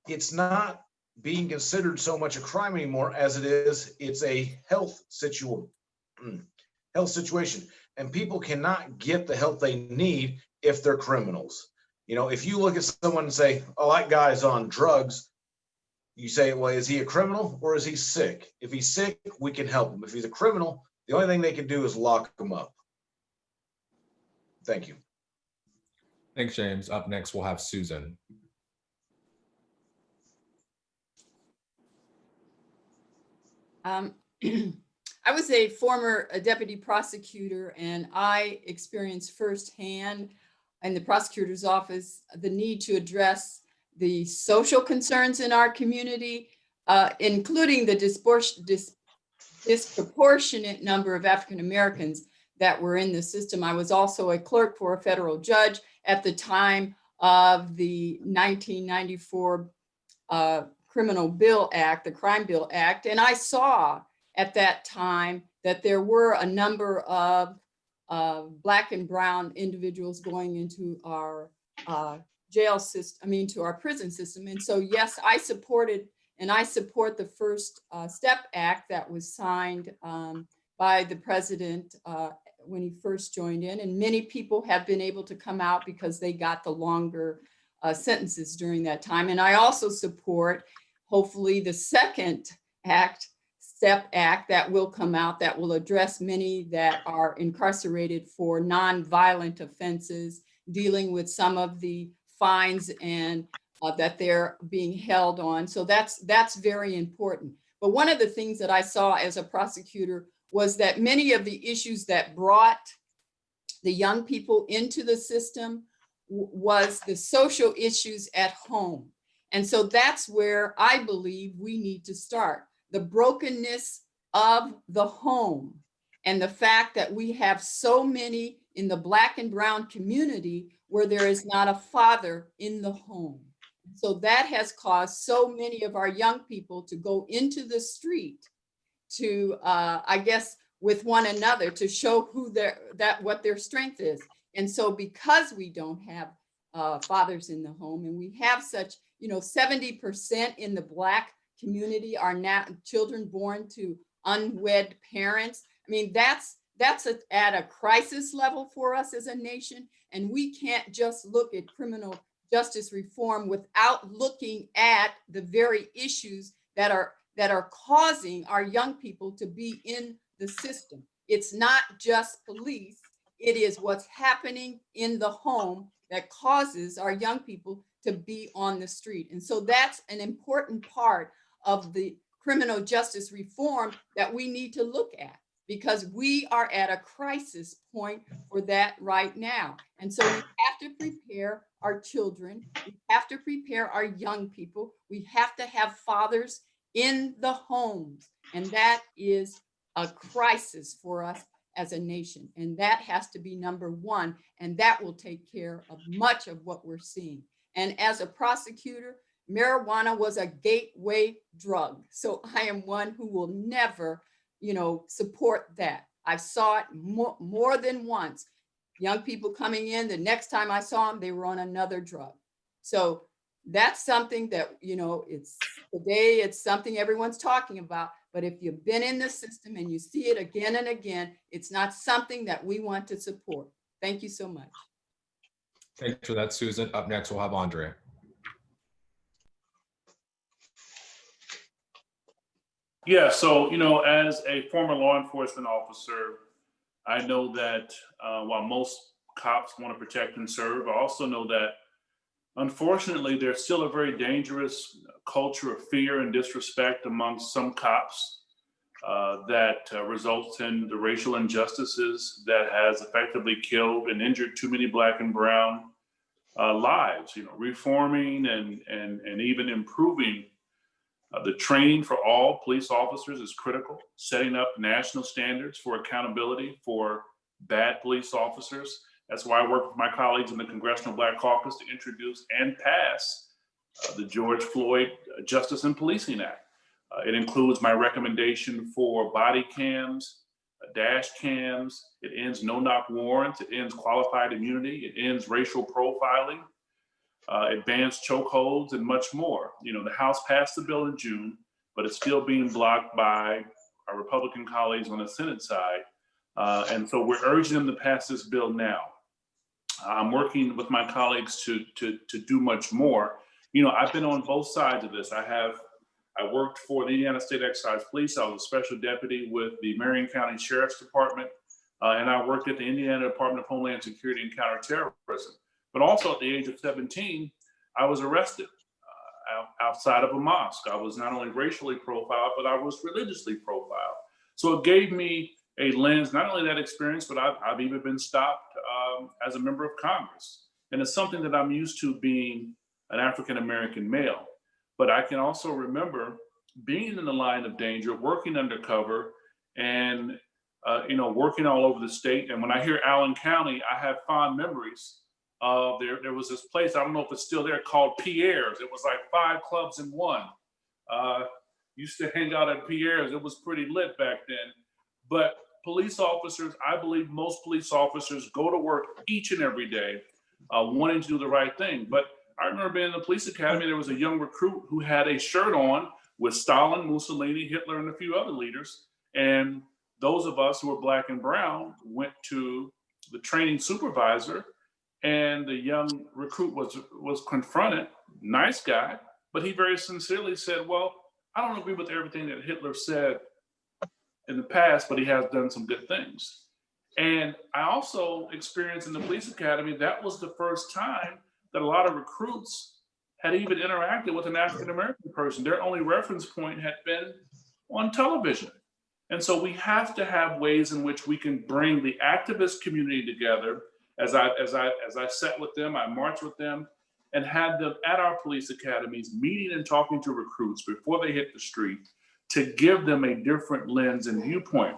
it's not being considered so much a crime anymore as it's a health situation. And people cannot get the help they need if they're criminals. If you look at someone and say, oh, that guy's on drugs, you say, well, is he a criminal or is he sick? If he's sick, we can help him. If he's a criminal, the only thing they can do is lock him up. Thank you. Thanks, James. Up next, we'll have Susan. I was a former deputy prosecutor, and I experienced firsthand in the prosecutor's office the need to address the social concerns in our community, including the disproportionate number of African Americans that were in the system. I was also a clerk for a federal judge at the time of the 1994 Criminal Bill Act, the Crime Bill Act, and I saw at that time that there were a number of Black and brown individuals going into our jail system, to our prison system. And so, yes, I supported, and I support the First Step Act that was signed by the president when he first joined in. And many people have been able to come out because they got the longer sentences during that time. And I also support hopefully the second step act that will come out that will address many that are incarcerated for non-violent offenses, dealing with some of the fines and that they're being held on. So that's very important. But one of the things that I saw as a prosecutor was that many of the issues that brought the young people into the system was the social issues at home. And so that's where I believe we need to start. The brokenness of the home and the fact that we have so many in the Black and brown community where there is not a father in the home. So that has caused so many of our young people to go into the street to, I guess, with one another to show who what their strength is. And so because we don't have fathers in the home and we have such, 70% in the Black community are now children born to unwed parents. I mean, that's at a crisis level for us as a nation. And we can't just look at criminal justice reform without looking at the very issues that are causing our young people to be in the system. It's not just police, it is what's happening in the home that causes our young people to be on the street. And so that's an important part of the criminal justice reform that we need to look at, because we are at a crisis point for that right now. And so we have to prepare our children, we have to prepare our young people, we have to have fathers in the homes. And that is a crisis for us as a nation. And that has to be number one. And that will take care of much of what we're seeing. And as a prosecutor, marijuana was a gateway drug. So I am one who will never, support that. I saw it more than once. Young people coming in, the next time I saw them, they were on another drug. So that's something that, it's something everyone's talking about. But if you've been in the system and you see it again and again, it's not something that we want to support. Thank you so much. Thanks for that, Susan. Up next, we'll have Andrea. Yeah, so, as a former law enforcement officer, I know that while most cops want to protect and serve, I also know that, unfortunately, there's still a very dangerous culture of fear and disrespect amongst some cops that results in the racial injustices that has effectively killed and injured too many Black and brown lives. Reforming and even improving the training for all police officers is critical. Setting up national standards for accountability for bad police officers. That's why I work with my colleagues in the Congressional Black Caucus to introduce and pass the George Floyd Justice and Policing Act. It includes my recommendation for body cams, dash cams. It ends no-knock warrants. It ends qualified immunity. It ends racial profiling. It bans chokeholds and much more. The House passed the bill in June, but it's still being blocked by our Republican colleagues on the Senate side. And so we're urging them to pass this bill now. I'm working with my colleagues to do much more. I've been on both sides of this. I worked for the Indiana State Excise Police. I was a special deputy with the Marion County Sheriff's Department, and I worked at the Indiana Department of Homeland Security and Counterterrorism. But also at the age of 17, I was arrested outside of a mosque. I was not only racially profiled, but I was religiously profiled. So it gave me a lens, not only that experience, but I've even been stopped as a member of Congress. And it's something that I'm used to being an African-American male. But I can also remember being in the line of danger, working undercover, and working all over the state. And when I hear Allen County, I have fond memories. There was this place, I don't know if it's still there, called Pierre's. It was like 5 clubs in one. Used to hang out at Pierre's. It was pretty lit back then. But police officers, I believe most police officers go to work each and every day wanting to do the right thing. But I remember being in the police academy, there was a young recruit who had a shirt on with Stalin, Mussolini, Hitler, and a few other leaders. And those of us who were Black and brown went to the training supervisor, and the young recruit was confronted, nice guy, but he very sincerely said, well, I don't agree with everything that Hitler said in the past, but he has done some good things. And I also experienced in the police academy, that was the first time that a lot of recruits had even interacted with an African-American person. Their only reference point had been on television. And so we have to have ways in which we can bring the activist community together. As I sat with them, I marched with them, and had them at our police academies meeting and talking to recruits before they hit the street to give them a different lens and viewpoint.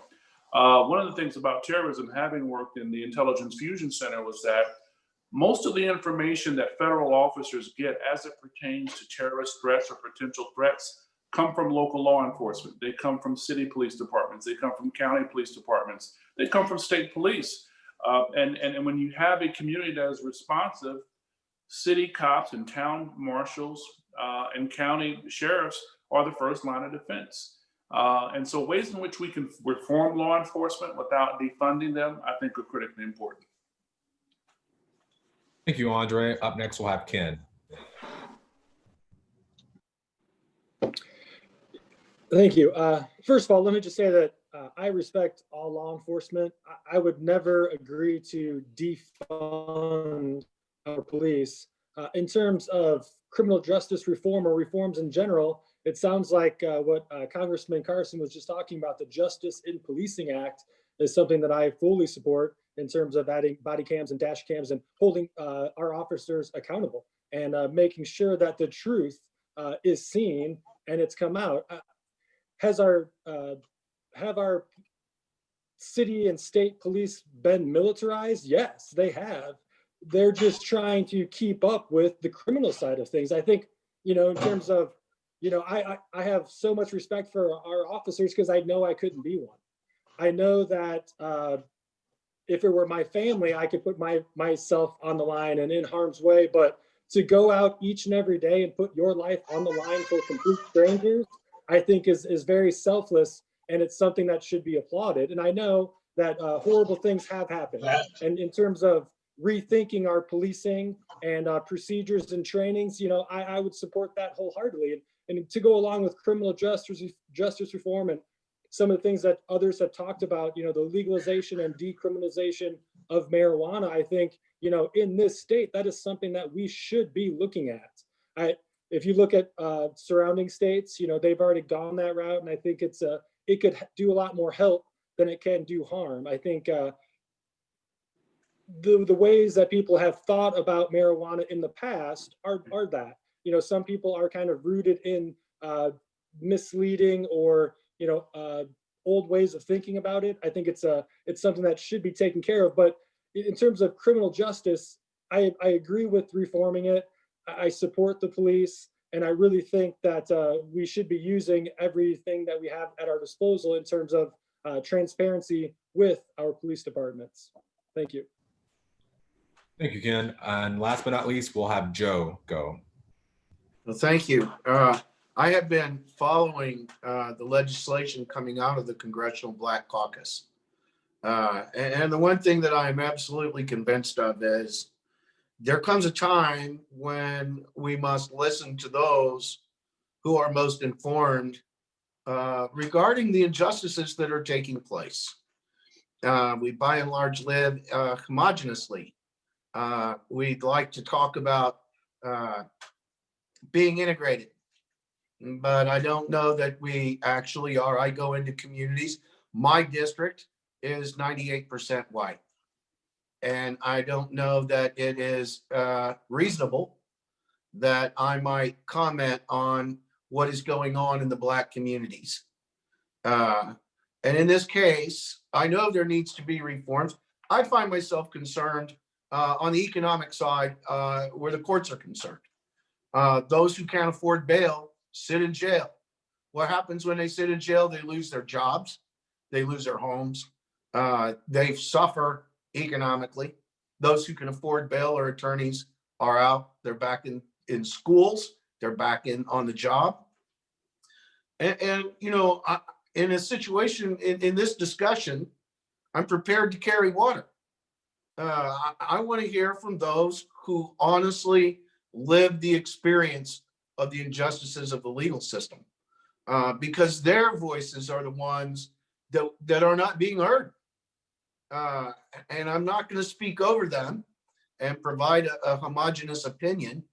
One of the things about terrorism, having worked in the Intelligence Fusion Center, was that most of the information that federal officers get as it pertains to terrorist threats or potential threats come from local law enforcement. They come from city police departments. They come from county police departments. They come from state police. And when you have a community that is responsive, city cops and town marshals and county sheriffs are the first line of defense. And so ways in which we can reform law enforcement without defunding them, I think are critically important. Thank you, Andre. Up next, we'll have Ken. Thank you. First of all, let me just say that I respect all law enforcement. I would never agree to defund our police. In terms of criminal justice reform or reforms in general, it sounds like what Congressman Carson was just talking about, the Justice in Policing Act, is something that I fully support in terms of adding body cams and dash cams and holding our officers accountable and making sure that the truth is seen and it's come out. Have our city and state police been militarized? Yes, they have. They're just trying to keep up with the criminal side of things. I think, in terms of, I have so much respect for our officers because I know I couldn't be one. I know that if it were my family, I could put myself on the line and in harm's way, but to go out each and every day and put your life on the line for complete strangers, I think is very selfless, and it's something that should be applauded. And I know that horrible things have happened. And in terms of rethinking our policing and procedures and trainings, I would support that wholeheartedly. And to go along with criminal justice reform and some of the things that others have talked about, the legalization and decriminalization of marijuana, I think, in this state, that is something that we should be looking at. If you look at surrounding states, they've already gone that route, and I think it could do a lot more help than it can do harm. I think the ways that people have thought about marijuana in the past are that, some people are kind of rooted in misleading or, old ways of thinking about it. I think it's something that should be taken care of. But in terms of criminal justice, I agree with reforming it. I support the police, and I really think that we should be using everything that we have at our disposal in terms of transparency with our police departments. Thank you. Thank you, Ken. And last but not least, we'll have Joe go. Well, thank you. I have been following the legislation coming out of the Congressional Black Caucus. And the one thing that I'm absolutely convinced of is there comes a time when we must listen to those who are most informed regarding the injustices that are taking place. We by and large live homogeneously. We'd like to talk about being integrated, but I don't know that we actually are. I go into communities. My district is 98% white. And I don't know that it is reasonable that I might comment on what is going on in the Black communities. And in this case, I know there needs to be reforms. I find myself concerned on the economic side where the courts are concerned. Those who can't afford bail sit in jail. What happens when they sit in jail? They lose their jobs. They lose their homes. They suffer economically. Those who can afford bail or attorneys are out. They're back in schools. They're back on the job. And in a situation in this discussion, I'm prepared to carry water. I want to hear from those who honestly live the experience of the injustices of the legal system, because their voices are the ones that are not being heard. And I'm not going to speak over them and provide a homogeneous opinion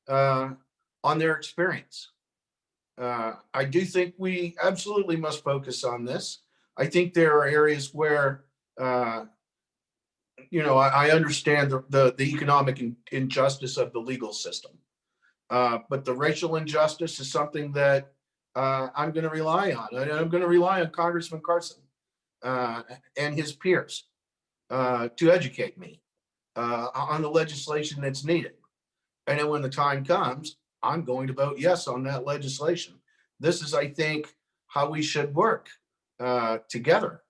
on their experience. I do think we absolutely must focus on this. I think there are areas where, I understand the economic injustice of the legal system. But the racial injustice is something that I'm going to rely on. And I'm going to rely on Congressman Carson and his peers to educate me on the legislation that's needed. And then when the time comes, I'm going to vote yes on that legislation. This is, I think, how we should work together,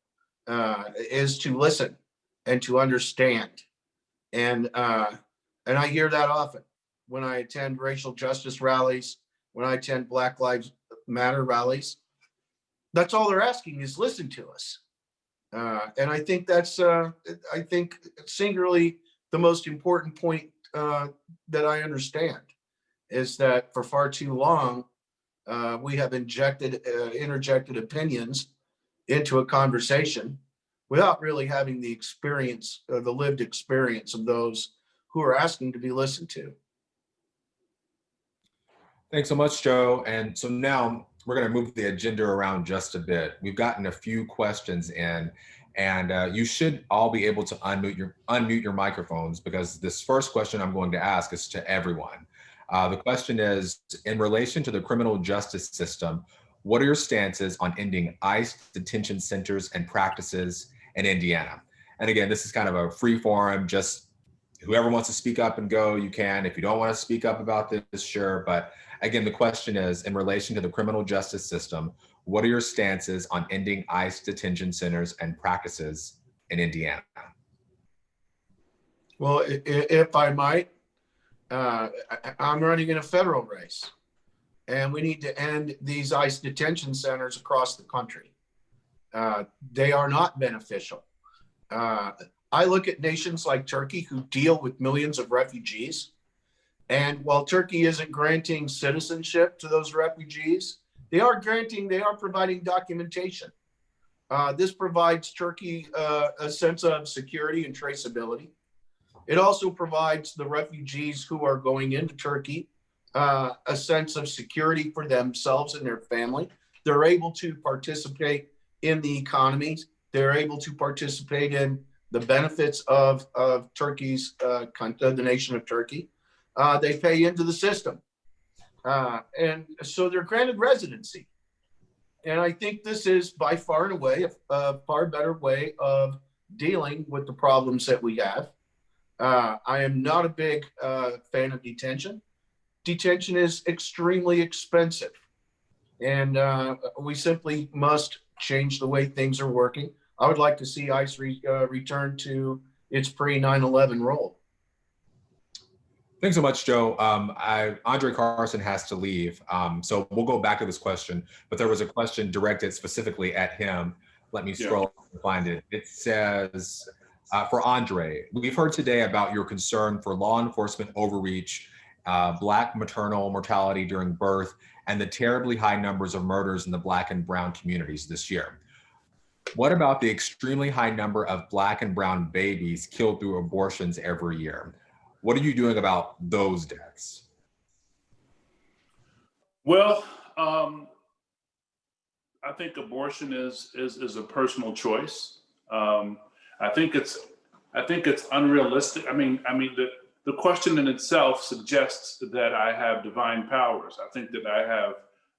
is to listen and to understand. And I hear that often when I attend racial justice rallies, when I attend Black Lives Matter rallies. That's all they're asking is listen to us. And I think that's, I think singularly the most important point that I understand is that for far too long, we have interjected opinions into a conversation without really having the experience, the lived experience of those who are asking to be listened to. Thanks so much, Joe. And so now we're going to move the agenda around just a bit. We've gotten a few questions in, and you should all be able to unmute your microphones, because this first question I'm going to ask is to everyone. The question is, in relation to the criminal justice system, what are your stances on ending ICE detention centers and practices in Indiana? And again, this is kind of a free forum, just whoever wants to speak up and go, you can. If you don't want to speak up about this, sure. But again, the question is, in relation to the criminal justice system, what are your stances on ending ICE detention centers and practices in Indiana? Well, if I might, I'm running in a federal race, and we need to end these ICE detention centers across the country. They are not beneficial. I look at nations like Turkey who deal with millions of refugees. And while Turkey isn't granting citizenship to those refugees, they are providing documentation. This provides Turkey a sense of security and traceability. It also provides the refugees who are going into Turkey a sense of security for themselves and their family. They're able to participate in the economies. They're able to participate in the benefits of Turkey's, the nation of Turkey. They pay into the system. And so they're granted residency. And I think this is by far and away a far better way of dealing with the problems that we have. I am not a big fan of detention. Detention is extremely expensive. And we simply must change the way things are working. I would like to see ICE return to its pre-9/11 role. Thanks so much, Joe. Andre Carson has to leave, so we'll go back to this question, but there was a question directed specifically at him. Let me scroll and find it. It says, for Andre, we've heard today about your concern for law enforcement overreach, Black maternal mortality during birth, and the terribly high numbers of murders in the Black and brown communities this year. What about the extremely high number of Black and brown babies killed through abortions every year? What are you doing about those deaths? Well, I think abortion is a personal choice. I think it's unrealistic. I mean, the question in itself suggests that I have divine powers. I think that I have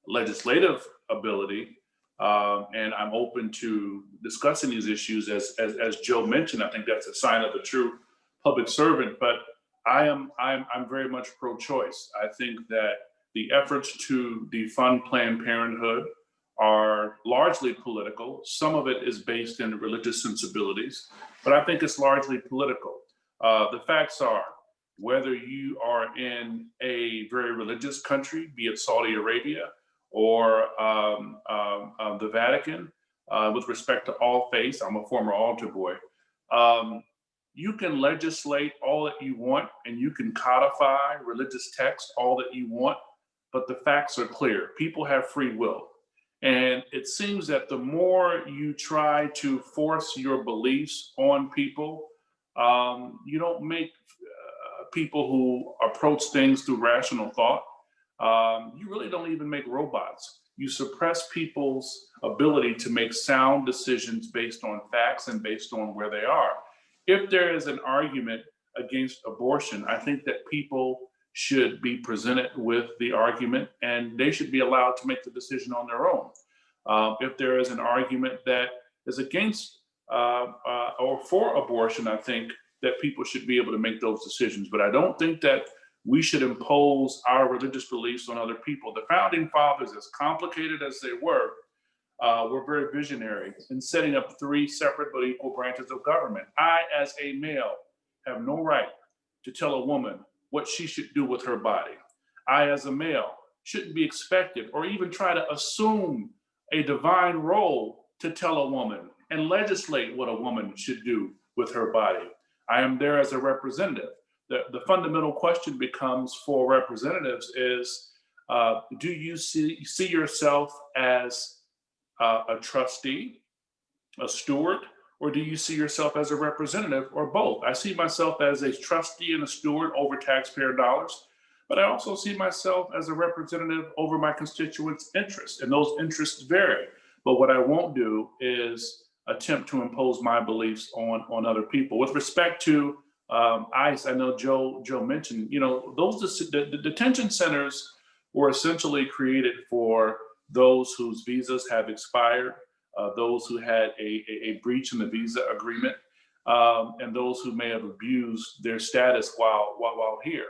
legislative ability, and I'm open to discussing these issues. As Joe mentioned, I think that's a sign of a true public servant. But I'm very much pro-choice. I think that the efforts to defund Planned Parenthood are largely political. Some of it is based in religious sensibilities, but I think it's largely political. The facts are, whether you are in a very religious country, be it Saudi Arabia or the Vatican, with respect to all faiths, I'm a former altar boy, you can legislate all that you want, and you can codify religious text all that you want, but the facts are clear. People have free will. And it seems that the more you try to force your beliefs on people, you don't make people who approach things through rational thought. You really don't even make robots. You suppress people's ability to make sound decisions based on facts and based on where they are. If there is an argument against abortion, I think that people should be presented with the argument and they should be allowed to make the decision on their own. If there is an argument that is against or for abortion, I think that people should be able to make those decisions. But I don't think that we should impose our religious beliefs on other people. The founding fathers, as complicated as they were very visionary in setting up 3 separate but equal branches of government. I, as a male, have no right to tell a woman what she should do with her body. I, as a male, shouldn't be expected or even try to assume a divine role to tell a woman and legislate what a woman should do with her body. I am there as a representative. The fundamental question becomes for representatives is, do you see yourself as a trustee, a steward, or do you see yourself as a representative, or both? I see myself as a trustee and a steward over taxpayer dollars, but I also see myself as a representative over my constituents' interests, and those interests vary. But what I won't do is attempt to impose my beliefs on other people. With respect to ICE, I know Joe mentioned, the detention centers were essentially created for those whose visas have expired, those who had a breach in the visa agreement, and those who may have abused their status while here.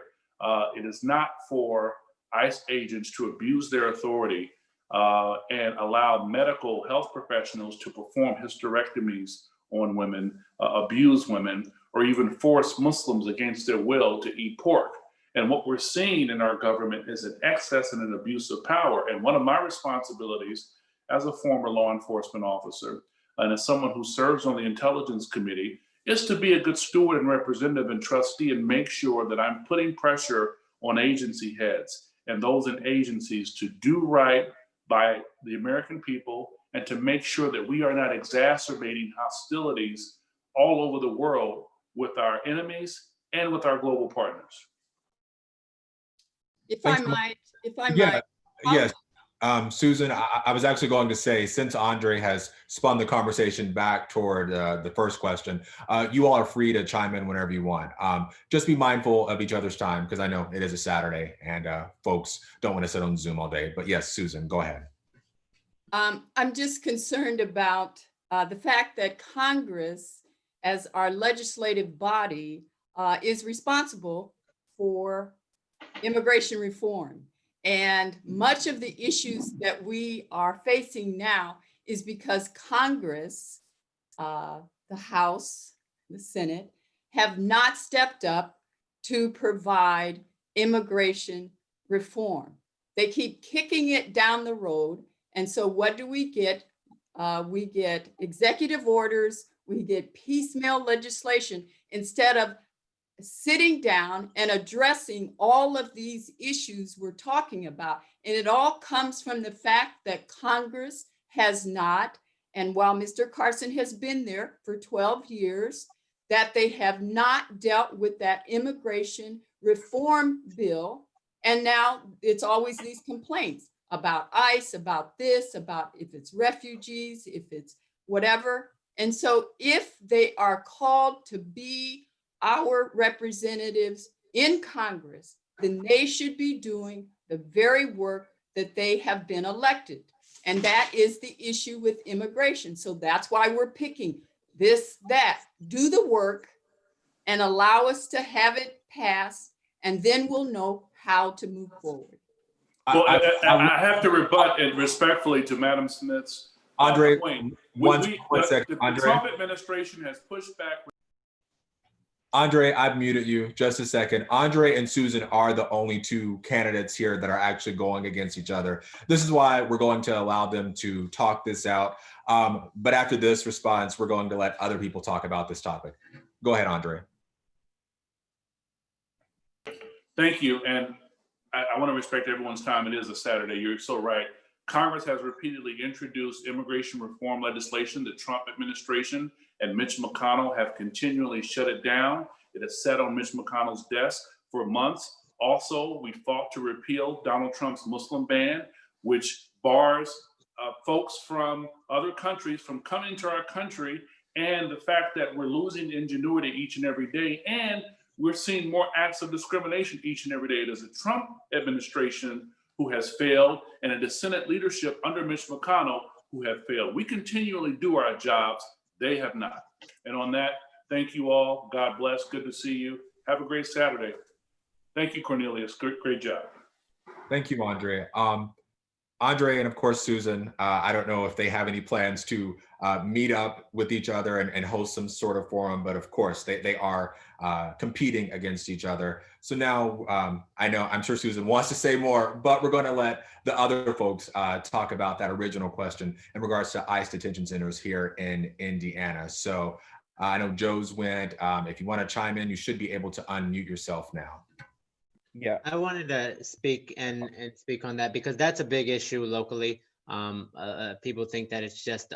It is not for ICE agents to abuse their authority and allow medical health professionals to perform hysterectomies on women, abuse women, or even force Muslims against their will to eat pork. And what we're seeing in our government is an excess and an abuse of power. And one of my responsibilities as a former law enforcement officer and as someone who serves on the Intelligence Committee is to be a good steward and representative and trustee and make sure that I'm putting pressure on agency heads and those in agencies to do right by the American people and to make sure that we are not exacerbating hostilities all over the world with our enemies and with our global partners. If I might. Yes. Susan, I was actually going to say, since Andre has spun the conversation back toward the first question, you all are free to chime in whenever you want. Just be mindful of each other's time, because I know it is a Saturday and folks don't want to sit on Zoom all day. But yes, Susan, go ahead. I'm just concerned about the fact that Congress, as our legislative body, is responsible for immigration reform. And much of the issues that we are facing now is because Congress, the House, the Senate, have not stepped up to provide immigration reform. They keep kicking it down the road. And so what do we get? We get executive orders, we get piecemeal legislation instead of sitting down and addressing all of these issues we're talking about. And it all comes from the fact that Congress has not, and while Mr. Carson has been there for 12 years, that they have not dealt with that immigration reform bill. And now it's always these complaints about ICE, about this, about if it's refugees, if it's whatever. And so if they are called to be our representatives in Congress, then they should be doing the very work that they have been elected. And that is the issue with immigration. So that's why we're picking this, that, do the work and allow us to have it pass, and then we'll know how to move forward. Well, I have to rebut it respectfully to Madam Smith's Andre, point. one second. The Andre. Trump administration has pushed back. Andre, I've muted you. Just a second. Andre and Susan are the only 2 candidates here that are actually going against each other. This is why we're going to allow them to talk this out. But after this response, we're going to let other people talk about this topic. Go ahead, Andre. Thank you. And I want to respect everyone's time. It is a Saturday. You're so right. Congress has repeatedly introduced immigration reform legislation. The Trump administration and Mitch McConnell have continually shut it down. It has sat on Mitch McConnell's desk for months. Also, we fought to repeal Donald Trump's Muslim ban, which bars folks from other countries from coming to our country, and the fact that we're losing ingenuity each and every day, and we're seeing more acts of discrimination each and every day. There's a Trump administration who has failed, and a Senate leadership under Mitch McConnell who have failed. We continually do our jobs. They have not. And on that, thank you all. God bless. Good to see you. Have a great Saturday. Thank you, Cornelius. Great job. Thank you, Andre. Andre and of course Susan, I don't know if they have any plans to meet up with each other and host some sort of forum, but of course they are competing against each other. So now I'm sure Susan wants to say more, but we're going to let the other folks talk about that original question in regards to ICE detention centers here in Indiana. So I know Joe's went. If you want to chime in, you should be able to unmute yourself now. Yeah, I wanted to speak and speak on that because that's a big issue locally. People think that it's just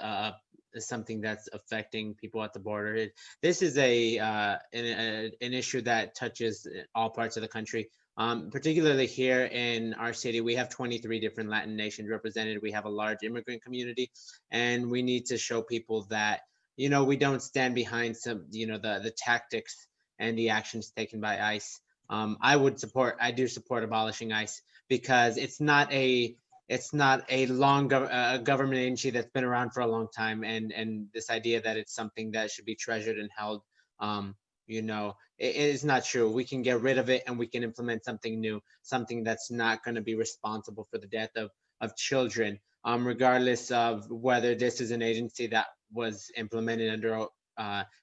something that's affecting people at the border. This is an issue that touches all parts of the country. Particularly here in our city, we have 23 different Latin nations represented. We have a large immigrant community, and we need to show people that, you know, we don't stand behind some, you know, the tactics and the actions taken by ICE. I do support abolishing ICE because it's not a long government agency that's been around for a long time, and this idea that it's something that should be treasured and held, you know, it is not true. We can get rid of it and we can implement something new, something that's not going to be responsible for the death of children, regardless of whether this is an agency that was implemented under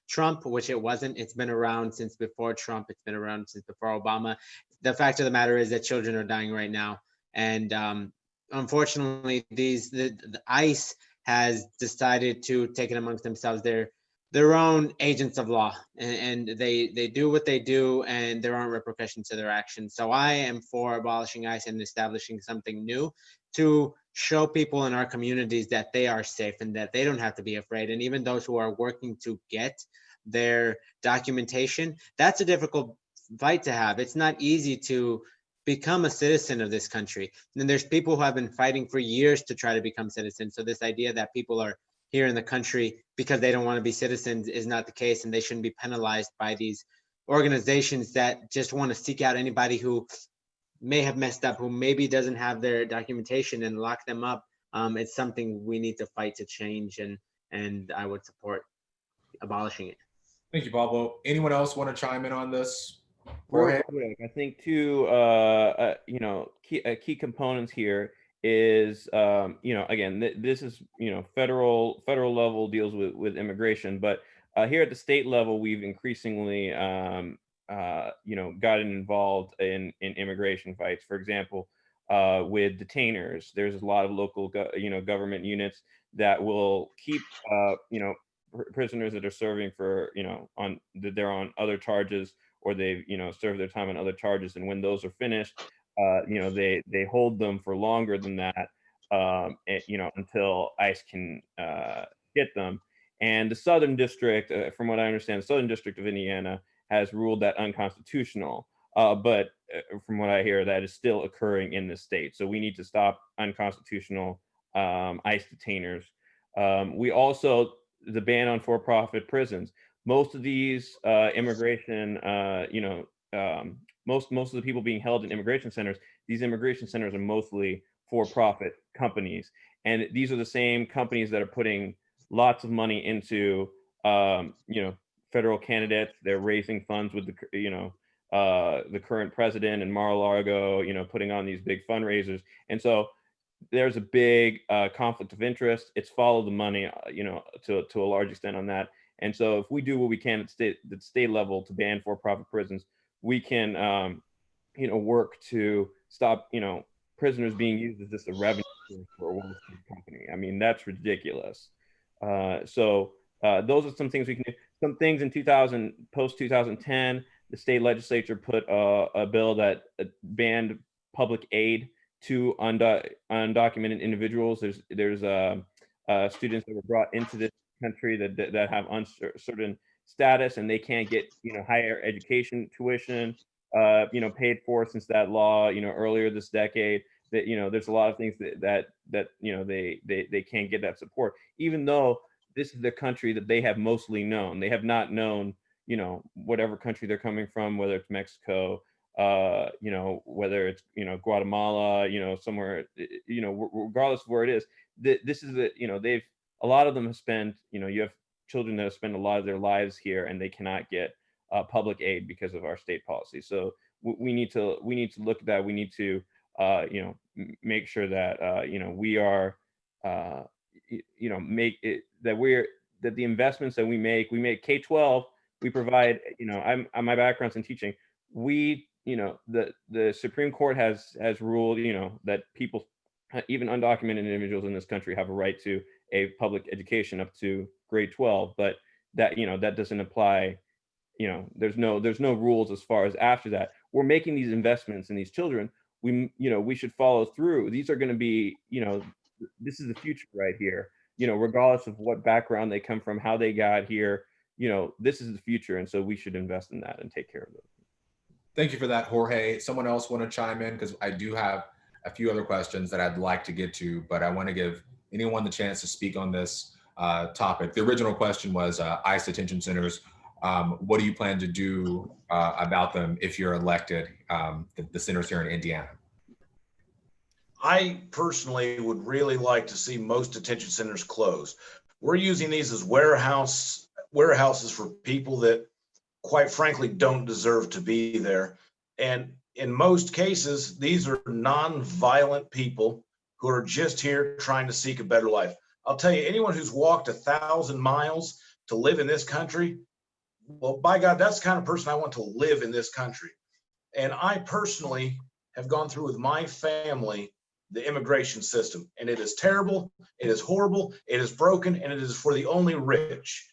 Trump, which it wasn't. It's been around since before Trump. It's been around since before Obama. The fact of the matter is that children are dying right now. And unfortunately, the ICE has decided to take it amongst themselves. They're their own agents of law, and they do what they do, and there aren't repercussions to their actions. So I am for abolishing ICE and establishing something new to show people in our communities that they are safe and that they don't have to be afraid. And even those who are working to get their documentation, that's a difficult fight to have. It's not easy to become a citizen of this country. And then there's people who have been fighting for years to try to become citizens. So this idea that people are here in the country because they don't want to be citizens is not the case, and they shouldn't be penalized by these organizations that just want to seek out anybody who may have messed up, who maybe doesn't have their documentation, and lock them up. It's something we need to fight to change, and I would support abolishing it. Thank you, Pablo. Anyone else want to chime in on this? Real quick, I think two you know, key components here is you know, again, this is, you know, federal level deals with immigration, but here at the state level, we've increasingly you know, gotten involved in immigration fights. For example, with detainers, there's a lot of local you know, government units that will keep you know, prisoners that are serving for, you know, they're on other charges, or they've, you know, served their time on other charges, and when those are finished, you know, they hold them for longer than that, you know, until ICE can get them. And the Southern District, from what I understand, the Southern District of Indiana has ruled that unconstitutional. But from what I hear, that is still occurring in the state. So we need to stop unconstitutional ICE detainers. We also, the ban on for-profit prisons. Most of these immigration, you know, most of the people being held in immigration centers, these immigration centers are mostly for-profit companies. And these are the same companies that are putting lots of money into, you know, federal candidates. They're raising funds with the, you know, the current president and Mar-a-Lago, you know, putting on these big fundraisers. And so there's a big conflict of interest. It's follow the money, you know, to a large extent on that. And so if we do what we can at the state level to ban for-profit prisons, we can, you know, work to stop, you know, prisoners being used as just a revenue source for a Wall Street company. I mean, that's ridiculous. So those are some things we can do. Some things in post 2010, the state legislature put a bill that banned public aid to undocumented individuals. There's students that were brought into this country that have uncertain status, and they can't get higher education tuition paid for since that law earlier this decade. That there's a lot of things that they can't get that support, even though this is the country that they have mostly known. They have not known whatever country they're coming from, whether it's Mexico, whether it's Guatemala, somewhere, regardless of where it is. This is a lot of them have spent, you have children that have spent a lot of their lives here, and they cannot get public aid because of our state policy. So we need to look at that. We need to make sure that we are make it that the investments that we make K-12. We provide, my background's in teaching. The Supreme Court has ruled, that people, even undocumented individuals in this country, have a right to a public education up to grade 12. But that, that doesn't apply. There's no rules as far as after that. We're making these investments in these children. We should follow through. These are going to be, this is the future right here. Regardless of what background they come from, how they got here. This is the future, and so we should invest in that and take care of it. Thank you for that, Jorge. Someone else want to chime in? Because I do have a few other questions that I'd like to get to, but I want to give anyone the chance to speak on this topic. The original question was ICE detention centers. What do you plan to do about them if you're elected, the centers here in Indiana? I personally would really like to see most detention centers close. We're using these as warehouses for people that, quite frankly, don't deserve to be there. And in most cases, these are non-violent people who are just here trying to seek a better life. I'll tell you, anyone who's walked 1,000 miles to live in this country, well, by God, that's the kind of person I want to live in this country. And I personally have gone through with my family the immigration system, and it is terrible, it is horrible, it is broken, and it is for the only rich.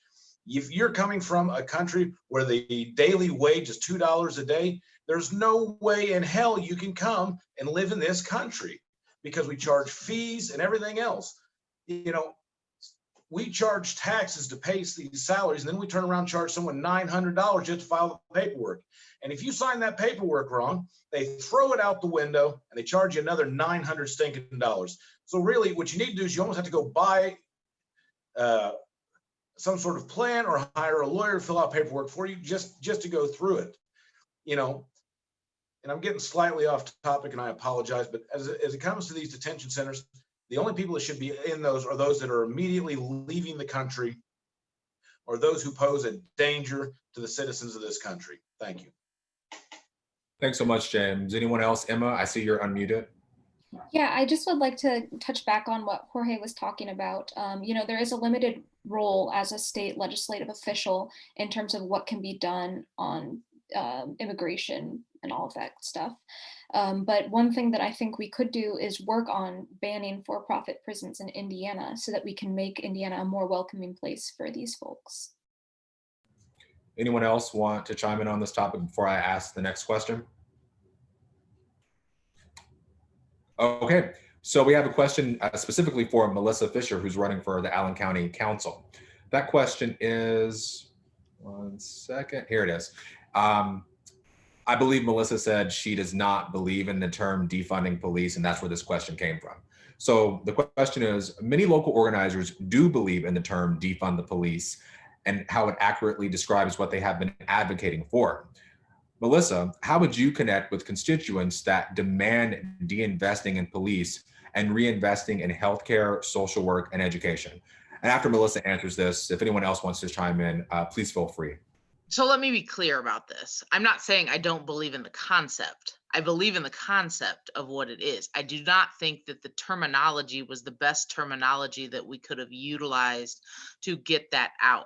If you're coming from a country where the daily wage is $2 a day, there's no way in hell you can come and live in this country, because we charge fees and everything else. We charge taxes to pay these salaries, and then we turn around and charge someone $900 just to file the paperwork. And if you sign that paperwork wrong, they throw it out the window and they charge you another $900 stinking dollars. So really what you need to do is you almost have to go buy some sort of plan or hire a lawyer to fill out paperwork for you just to go through it. And I'm getting slightly off topic, and I apologize, but as it comes to these detention centers, the only people that should be in those are those that are immediately leaving the country or those who pose a danger to the citizens of this country. Thank you. Thanks so much, James. Anyone else? Emma, I see you're unmuted. Yeah, I just would like to touch back on what Jorge was talking about. There is a limited role as a state legislative official in terms of what can be done on immigration and all of that stuff. But one thing that I think we could do is work on banning for-profit prisons in Indiana so that we can make Indiana a more welcoming place for these folks. Anyone else want to chime in on this topic before I ask the next question? Okay, so we have a question specifically for Melissa Fisher, who's running for the Allen County Council. That question is, one second, here it is. I believe Melissa said she does not believe in the term defunding police, and that's where this question came from. So the question is, many local organizers do believe in the term defund the police and how it accurately describes what they have been advocating for. Melissa, how would you connect with constituents that demand de-investing in police and reinvesting in healthcare, social work, and education? And after Melissa answers this, if anyone else wants to chime in, please feel free. So let me be clear about this. I'm not saying I don't believe in the concept. I believe in the concept of what it is. I do not think that the terminology was the best terminology that we could have utilized to get that out,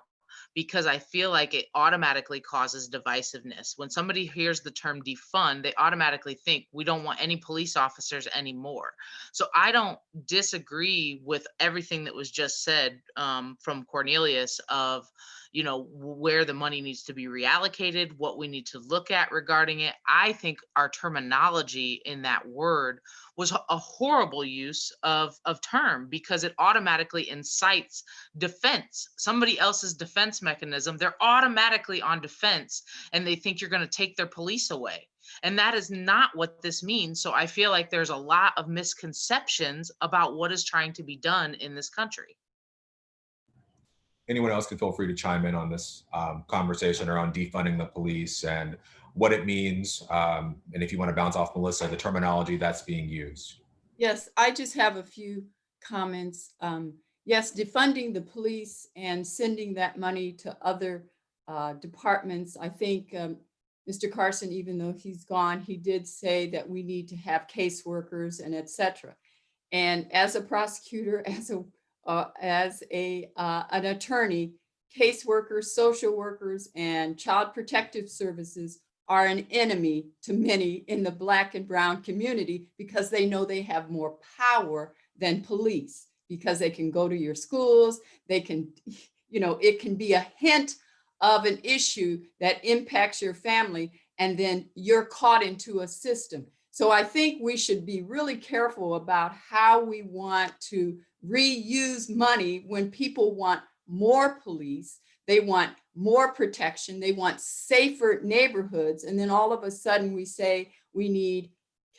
because I feel like it automatically causes divisiveness. When somebody hears the term defund, they automatically think we don't want any police officers anymore. So I don't disagree with everything that was just said from Cornelius of, you know, where the money needs to be reallocated, what we need to look at regarding it. I think our terminology in that word was a horrible use of term, because it automatically incites defense, somebody else's defense mechanism. They're automatically on defense and they think you're going to take their police away. And that is not what this means. So I feel like there's a lot of misconceptions about what is trying to be done in this country. Anyone else can feel free to chime in on this conversation around defunding the police and what it means. And if you want to bounce off Melissa, the terminology that's being used. Yes, I just have a few comments. Yes, defunding the police and sending that money to other departments. I think Mr. Carson, even though he's gone, he did say that we need to have caseworkers and et cetera. And as a prosecutor, as an attorney, caseworkers, social workers, and child protective services are an enemy to many in the Black and brown community, because they know they have more power than police, because they can go to your schools, they can, you know, it can be a hint of an issue that impacts your family, and then you're caught into a system. So I think we should be really careful about how we want to reuse money when people want more police, they want more protection, they want safer neighborhoods, and then all of a sudden we say we need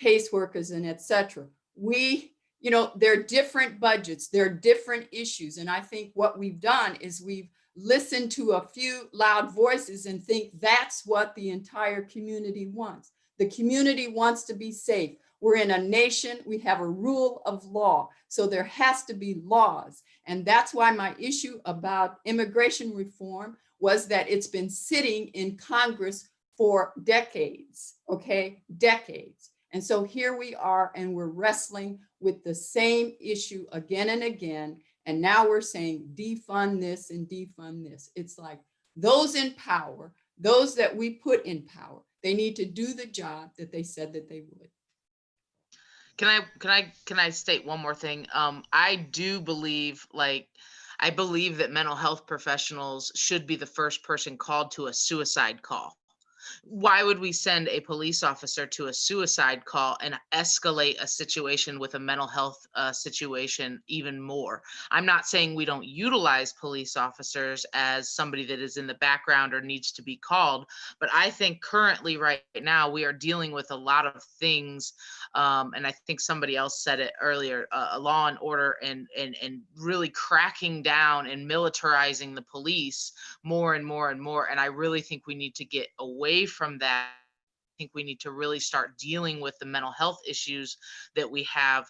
caseworkers and et cetera. You know, there are different budgets, there are different issues, and I think what we've done is we've listened to a few loud voices and think that's what the entire community wants. The community wants to be safe. We're in a nation, we have a rule of law, so there has to be laws. And that's why my issue about immigration reform was that it's been sitting in Congress for decades, okay, decades. And so here we are, and we're wrestling with the same issue again and again. And now we're saying defund this and defund this. It's like those in power, those that we put in power, they need to do the job that they said that they would. Can I state one more thing? I do believe, I believe that mental health professionals should be the first person called to a suicide call. Why would we send a police officer to a suicide call and escalate a situation with a mental health situation even more? I'm not saying we don't utilize police officers as somebody that is in the background or needs to be called, but I think currently right now we are dealing with a lot of things, and I think somebody else said it earlier, law and order and really cracking down and militarizing the police more and more and more. And I really think we need to get away from that. I think we need to really start dealing with the mental health issues that we have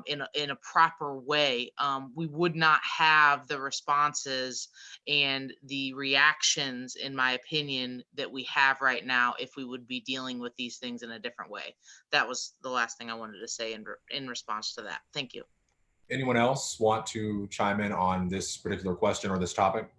in a proper way. We would not have the responses and the reactions, in my opinion, that we have right now if we would be dealing with these things in a different way. That was the last thing I wanted to say in response to that. Thank you. Anyone else want to chime in on this particular question or this topic?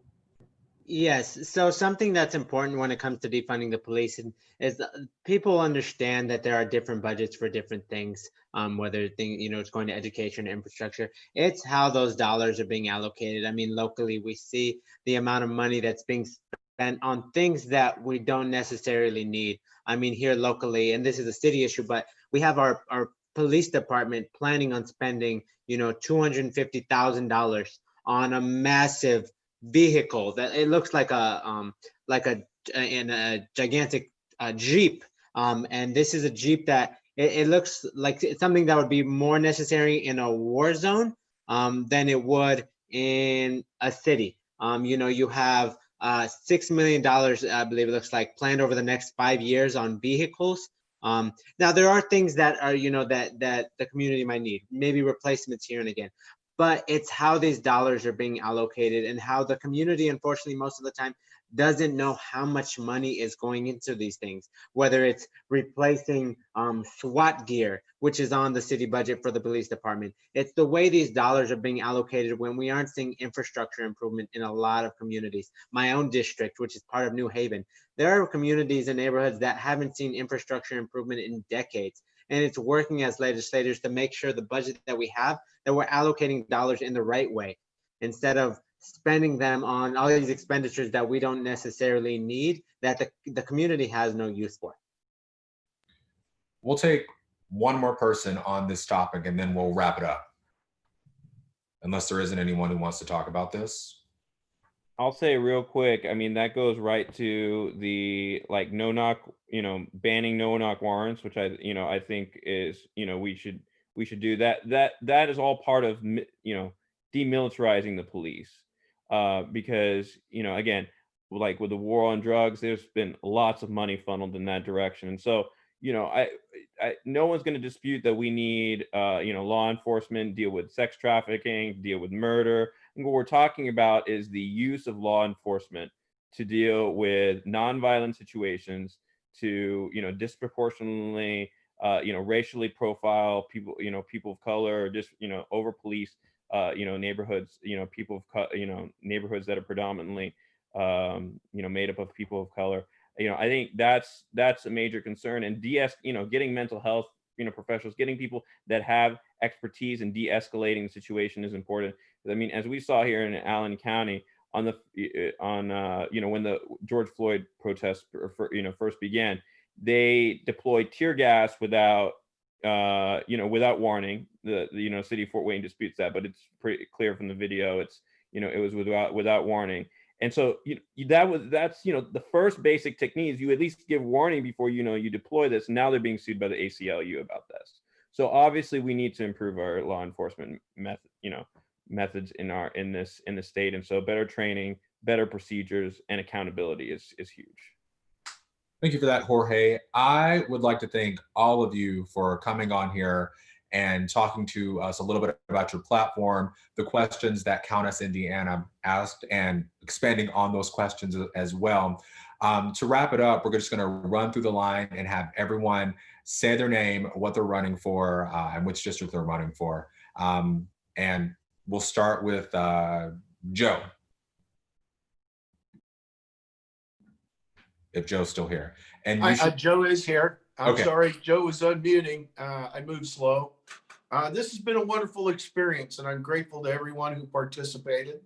Yes. So something that's important when it comes to defunding the police is people understand that there are different budgets for different things, whether it's going to education, infrastructure. It's how those dollars are being allocated. I mean, locally, we see the amount of money that's being spent on things that we don't necessarily need. I mean, here locally, and this is a city issue, but we have our police department planning on spending, $250,000 on a massive vehicle that it looks like a gigantic Jeep, and this is a Jeep that it looks like it's something that would be more necessary in a war zone than it would in a city. You have $6 million, I believe it looks like, planned over the next 5 years on vehicles. Now there are things that are that the community might need, maybe replacements here and again. But it's how these dollars are being allocated and how the community, unfortunately, most of the time doesn't know how much money is going into these things, whether it's replacing SWAT gear, which is on the city budget for the police department. It's the way these dollars are being allocated when we aren't seeing infrastructure improvement in a lot of communities. My own district, which is part of New Haven, there are communities and neighborhoods that haven't seen infrastructure improvement in decades. And it's working as legislators to make sure the budget that we have, that we're allocating dollars in the right way, instead of spending them on all these expenditures that we don't necessarily need, that the community has no use for. We'll take one more person on this topic and then we'll wrap it up. Unless there isn't anyone who wants to talk about this. I'll say real quick, I mean, that goes right to the like no knock, banning no knock warrants, which I think is, we should do that. That is all part of, demilitarizing the police. Because, again, like with the war on drugs, there's been lots of money funneled in that direction. And so, no one's going to dispute that we need, law enforcement deal with sex trafficking, deal with murder. And what we're talking about is the use of law enforcement to deal with nonviolent situations, to, disproportionately, racially profile people, people of color, or just, over police, neighborhoods, people of, neighborhoods that are predominantly, made up of people of color. I think that's a major concern. And getting mental health, professionals, getting people that have expertise in de-escalating the situation is important. I mean, as we saw here in Allen County when the George Floyd protests, first began, they deployed tear gas without warning. The city of Fort Wayne disputes that, but it's pretty clear from the video. It was without warning. And so that's the first basic technique is you at least give warning before you deploy this. Now they're being sued by the ACLU about this. So obviously we need to improve our law enforcement methods in the state. And so better training, better procedures, and accountability is huge. Thank you for that, Jorge. I would like to thank all of you for coming on here and talking to us a little bit about your platform, the questions that Countess Indiana asked, and expanding on those questions as well. To wrap it up, we're just going to run through the line and have everyone say their name, what they're running for, and which district they're running for. And we'll start with Joe. If Joe's still here. And Joe is here. I'm Okay. sorry, Joe was unmuting. I moved slow. This has been a wonderful experience, and I'm grateful to everyone who participated.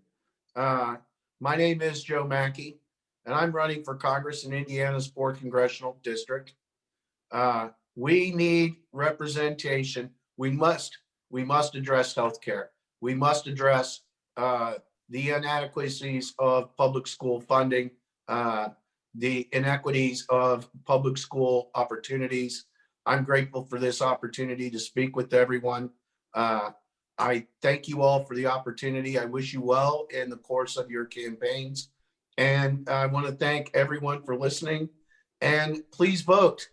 My name is Joe Mackey, and I'm running for Congress in Indiana's 4th Congressional District. We need representation. We must address healthcare. We must address the inadequacies of public school funding, the inequities of public school opportunities. I'm grateful for this opportunity to speak with everyone. I thank you all for the opportunity. I wish you well in the course of your campaigns. And I want to thank everyone for listening. And please vote.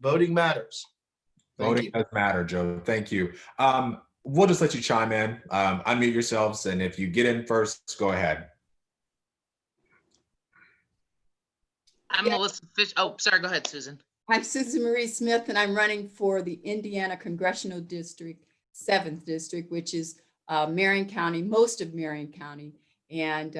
Voting matters. Voting does matter, Joe. Thank you. We'll just let you chime in. Unmute yourselves. And if you get in first, go ahead. I'm Melissa Fish. Oh, sorry. Go ahead, Susan. I'm Susan Marie Smith, and I'm running for the Indiana Congressional District, 7th District, which is Marion County, most of Marion County. And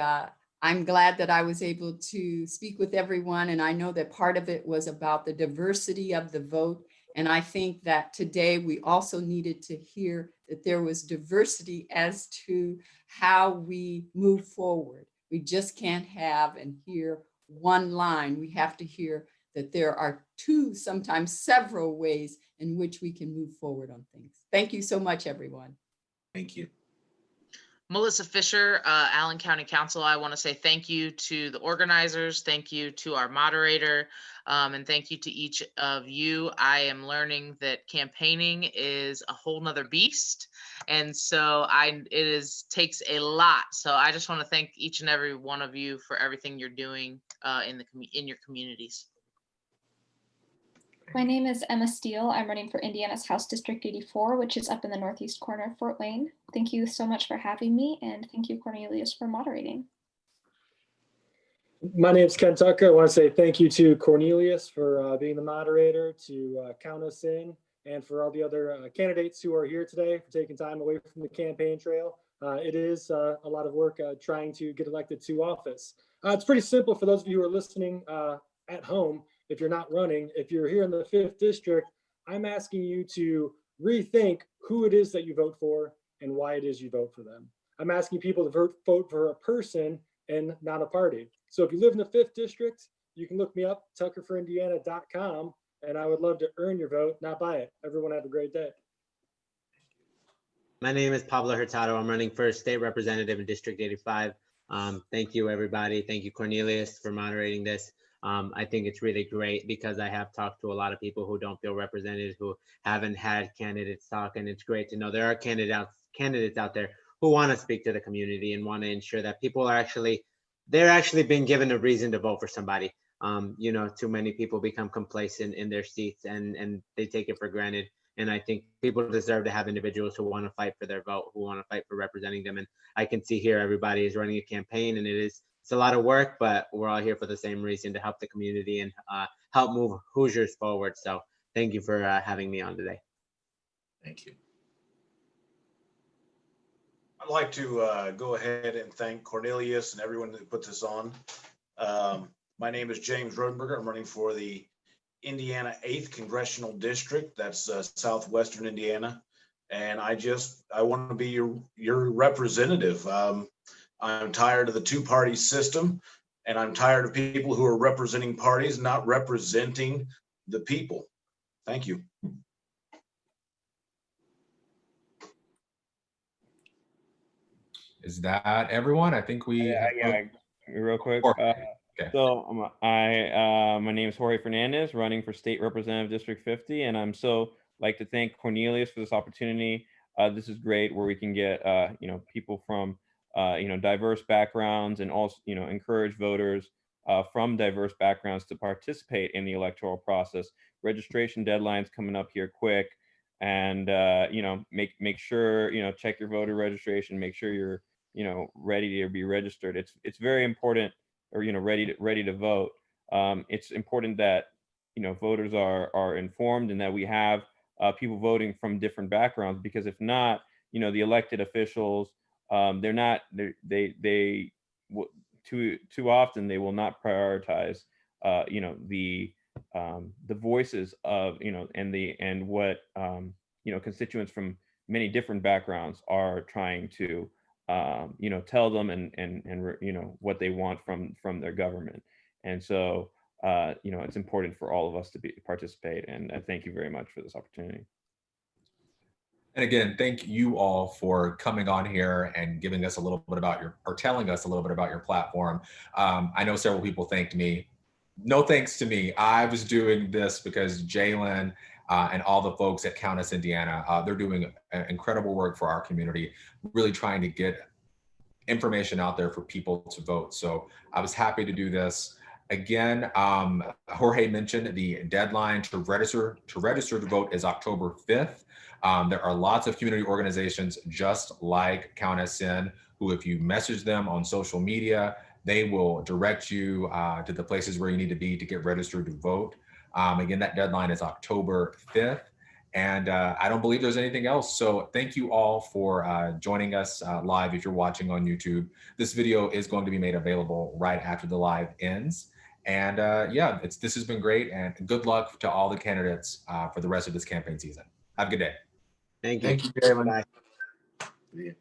I'm glad that I was able to speak with everyone. And I know that part of it was about the diversity of the vote. And I think that today we also needed to hear that there was diversity as to how we move forward. We just can't have and hear one line. We have to hear that there are 2, sometimes several ways in which we can move forward on things. Thank you so much, everyone. Thank you. Melissa Fisher, Allen County Council. I want to say thank you to the organizers. Thank you to our moderator. And thank you to each of you. I am learning that campaigning is a whole nother beast. And so takes a lot. So I just want to thank each and every one of you for everything you're doing in your communities. My name is Emma Steele. I'm running for Indiana's House District 84, which is up in the northeast corner of Fort Wayne. Thank you so much for having me, and thank you, Cornelius, for moderating. My name is Ken Tucker. I want to say thank you to Cornelius for being the moderator, to count us in, and for all the other candidates who are here today for taking time away from the campaign trail. It is a lot of work trying to get elected to office. It's pretty simple for those of you who are listening at home. If you're not running, if you're here in the 5th district, I'm asking you to rethink who it is that you vote for and why it is you vote for them. I'm asking people to vote for a person and not a party. So if you live in the 5th district, you can look me up, tuckerforindiana.com, and I would love to earn your vote, not buy it. Everyone have a great day. My name is Pablo Hurtado. I'm running for state representative in District 85. Thank you, everybody. Thank you, Cornelius, for moderating this. I think it's really great because I have talked to a lot of people who don't feel represented, who haven't had candidates talk, and it's great to know there are candidates out there who want to speak to the community and want to ensure that people are they're actually being given a reason to vote for somebody. You know, too many people become complacent in their seats and they take it for granted. And I think people deserve to have individuals who want to fight for their vote, who want to fight for representing them. And I can see here everybody is running a campaign, and it's a lot of work, but we're all here for the same reason, to help the community and help move Hoosiers forward. So thank you for having me on today. Thank you. I'd like to go ahead and thank Cornelius and everyone that put this on. My name is James Rodenberger. I'm running for the Indiana 8th Congressional District. That's southwestern Indiana. And I want to be your representative. I'm tired of the two-party system, and I'm tired of people who are representing parties, not representing the people. Thank you. Is that everyone? I think we Yeah, real quick. Okay. So my name is Jorge Fernandez, running for State Representative District 50, and I'm so like to thank Cornelius for this opportunity. This is great, where we can get people from diverse backgrounds, and also encourage voters from diverse backgrounds to participate in the electoral process. Registration deadline's coming up here quick, and make sure check your voter registration. Make sure you're ready to be registered. It's very important, or ready to vote. It's important that voters are informed, and that we have people voting from different backgrounds, because if not, the elected officials, too often they will not prioritize the voices of and what constituents from many different backgrounds are trying to tell them, and what they want from their government. And so it's important for all of us to participate, and I thank you very much for this opportunity. And again, thank you all for coming on here and giving us a little bit about telling us a little bit about your platform. I know several people thanked me. No thanks to me. I was doing this because Jalen and all the folks at Countess Indiana, they're doing incredible work for our community, really trying to get information out there for people to vote. So I was happy to do this. Again, Jorge mentioned the deadline to register to vote is October 5th. There are lots of community organizations just like Countess In, who, if you message them on social media, they will direct you to the places where you need to be to get registered to vote. Again, that deadline is October 5th. And I don't believe there's anything else. So thank you all for joining us live if you're watching on YouTube. This video is going to be made available right after the live ends. And yeah, this has been great, and good luck to all the candidates for the rest of this campaign season. Have a good day. Thank you. Thank you, Jalen. Bye. Yeah.